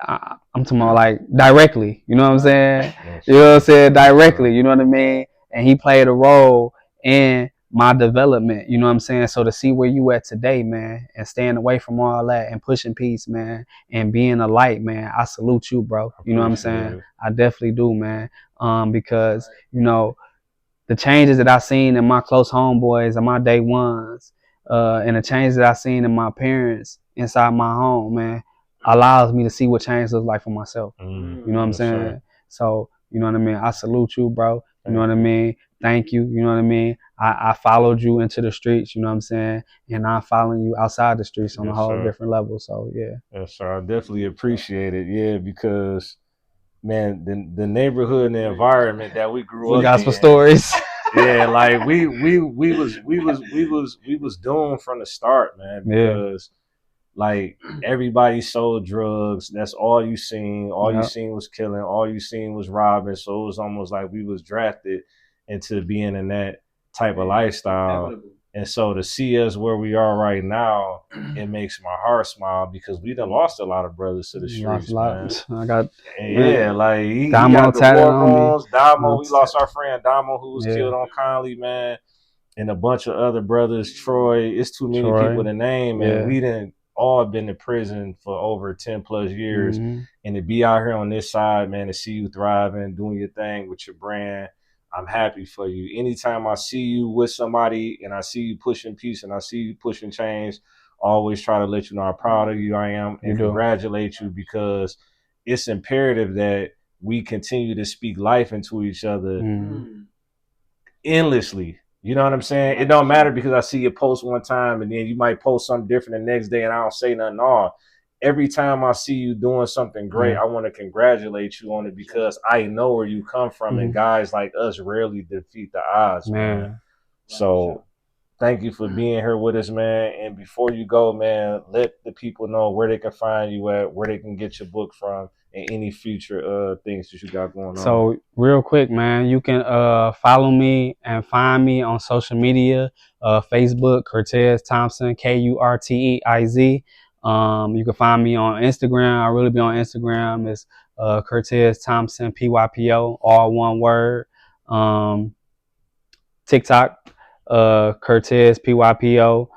[SPEAKER 2] I'm talking about, like, directly, you know what I'm saying? You know what I'm saying? Directly, you know what I mean? And he played a role in my development, you know what I'm saying? So to see where you at today, man, and staying away from all that and pushing peace, man, and being a light, man, I salute you, bro. You know what I'm saying? I definitely do, man. Because, the changes that I seen in my close homeboys and my day ones, and the changes that I seen in my parents inside my home, man, allows me to see what change looks like for myself. You know what I'm saying? Sure. So, you know what I mean? I salute you, bro. You know what I mean? Thank you. You know what I mean? I followed you into the streets, you know what I'm saying? And I'm following you outside the streets on a whole different level. So, yeah.
[SPEAKER 1] Yes, sir. I definitely appreciate it. Yeah, because, man, the neighborhood and the environment that we grew up in.
[SPEAKER 2] We got some stories.
[SPEAKER 1] Yeah, like we was doomed from the start, man, because like everybody sold drugs. That's all you seen. All you seen was killing. All you seen was robbing. So it was almost like we was drafted into being in that type of lifestyle. And so to see us where we are right now, it makes my heart smile because we done lost a lot of brothers to the streets, man.
[SPEAKER 2] I got,
[SPEAKER 1] like he
[SPEAKER 2] Damo
[SPEAKER 1] got the war bones. Damo, we lost our friend Damo who was killed on Conley, man, and a bunch of other brothers. Troy, it's too many people to name, and we didn't all been in prison for over 10 plus years, and to be out here on this side, man, to see you thriving, doing your thing with your brand. I'm happy for you. Anytime I see you with somebody and I see you pushing peace and I see you pushing change, I always try to let you know how proud of you I am and congratulate you, because it's imperative that we continue to speak life into each other endlessly. You know what I'm saying? It don't matter because I see you post one time and then you might post something different the next day and I don't say nothing. No. Every time I see you doing something great, I want to congratulate you on it because I know where you come from, and guys like us rarely defeat the odds, man. So thank you for being here with us, man. And before you go, man, let the people know where they can find you at, where they can get your book from, and any future things that you got going on.
[SPEAKER 2] So real quick, man, you can follow me and find me on social media, Facebook, Kurteiz Thompson, Kurteiz. You can find me on Instagram. I really be on Instagram. It's Kurteiz Thompson, PYPO, all one word. TikTok, Kurteiz, PYPO.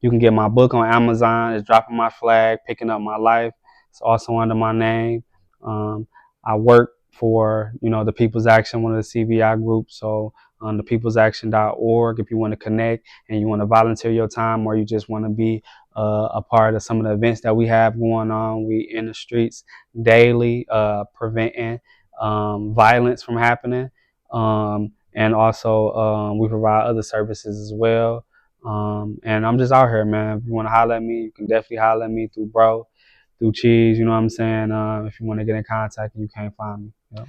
[SPEAKER 2] You can get my book on Amazon. It's Dropping My Flag, Picking Up My Life. It's also under my name. I work for, the People's Action, one of the CVI groups. So on thepeoplesaction.org, if you want to connect and you want to volunteer your time, or you just want to be a part of some of the events that we have going on. We in the streets daily, preventing violence from happening. And also we provide other services as well. And I'm just out here, man. If you want to holler at me, you can definitely holler at me through Cheese, you know what I'm saying? If you want to get in contact and you can't find me. Yep.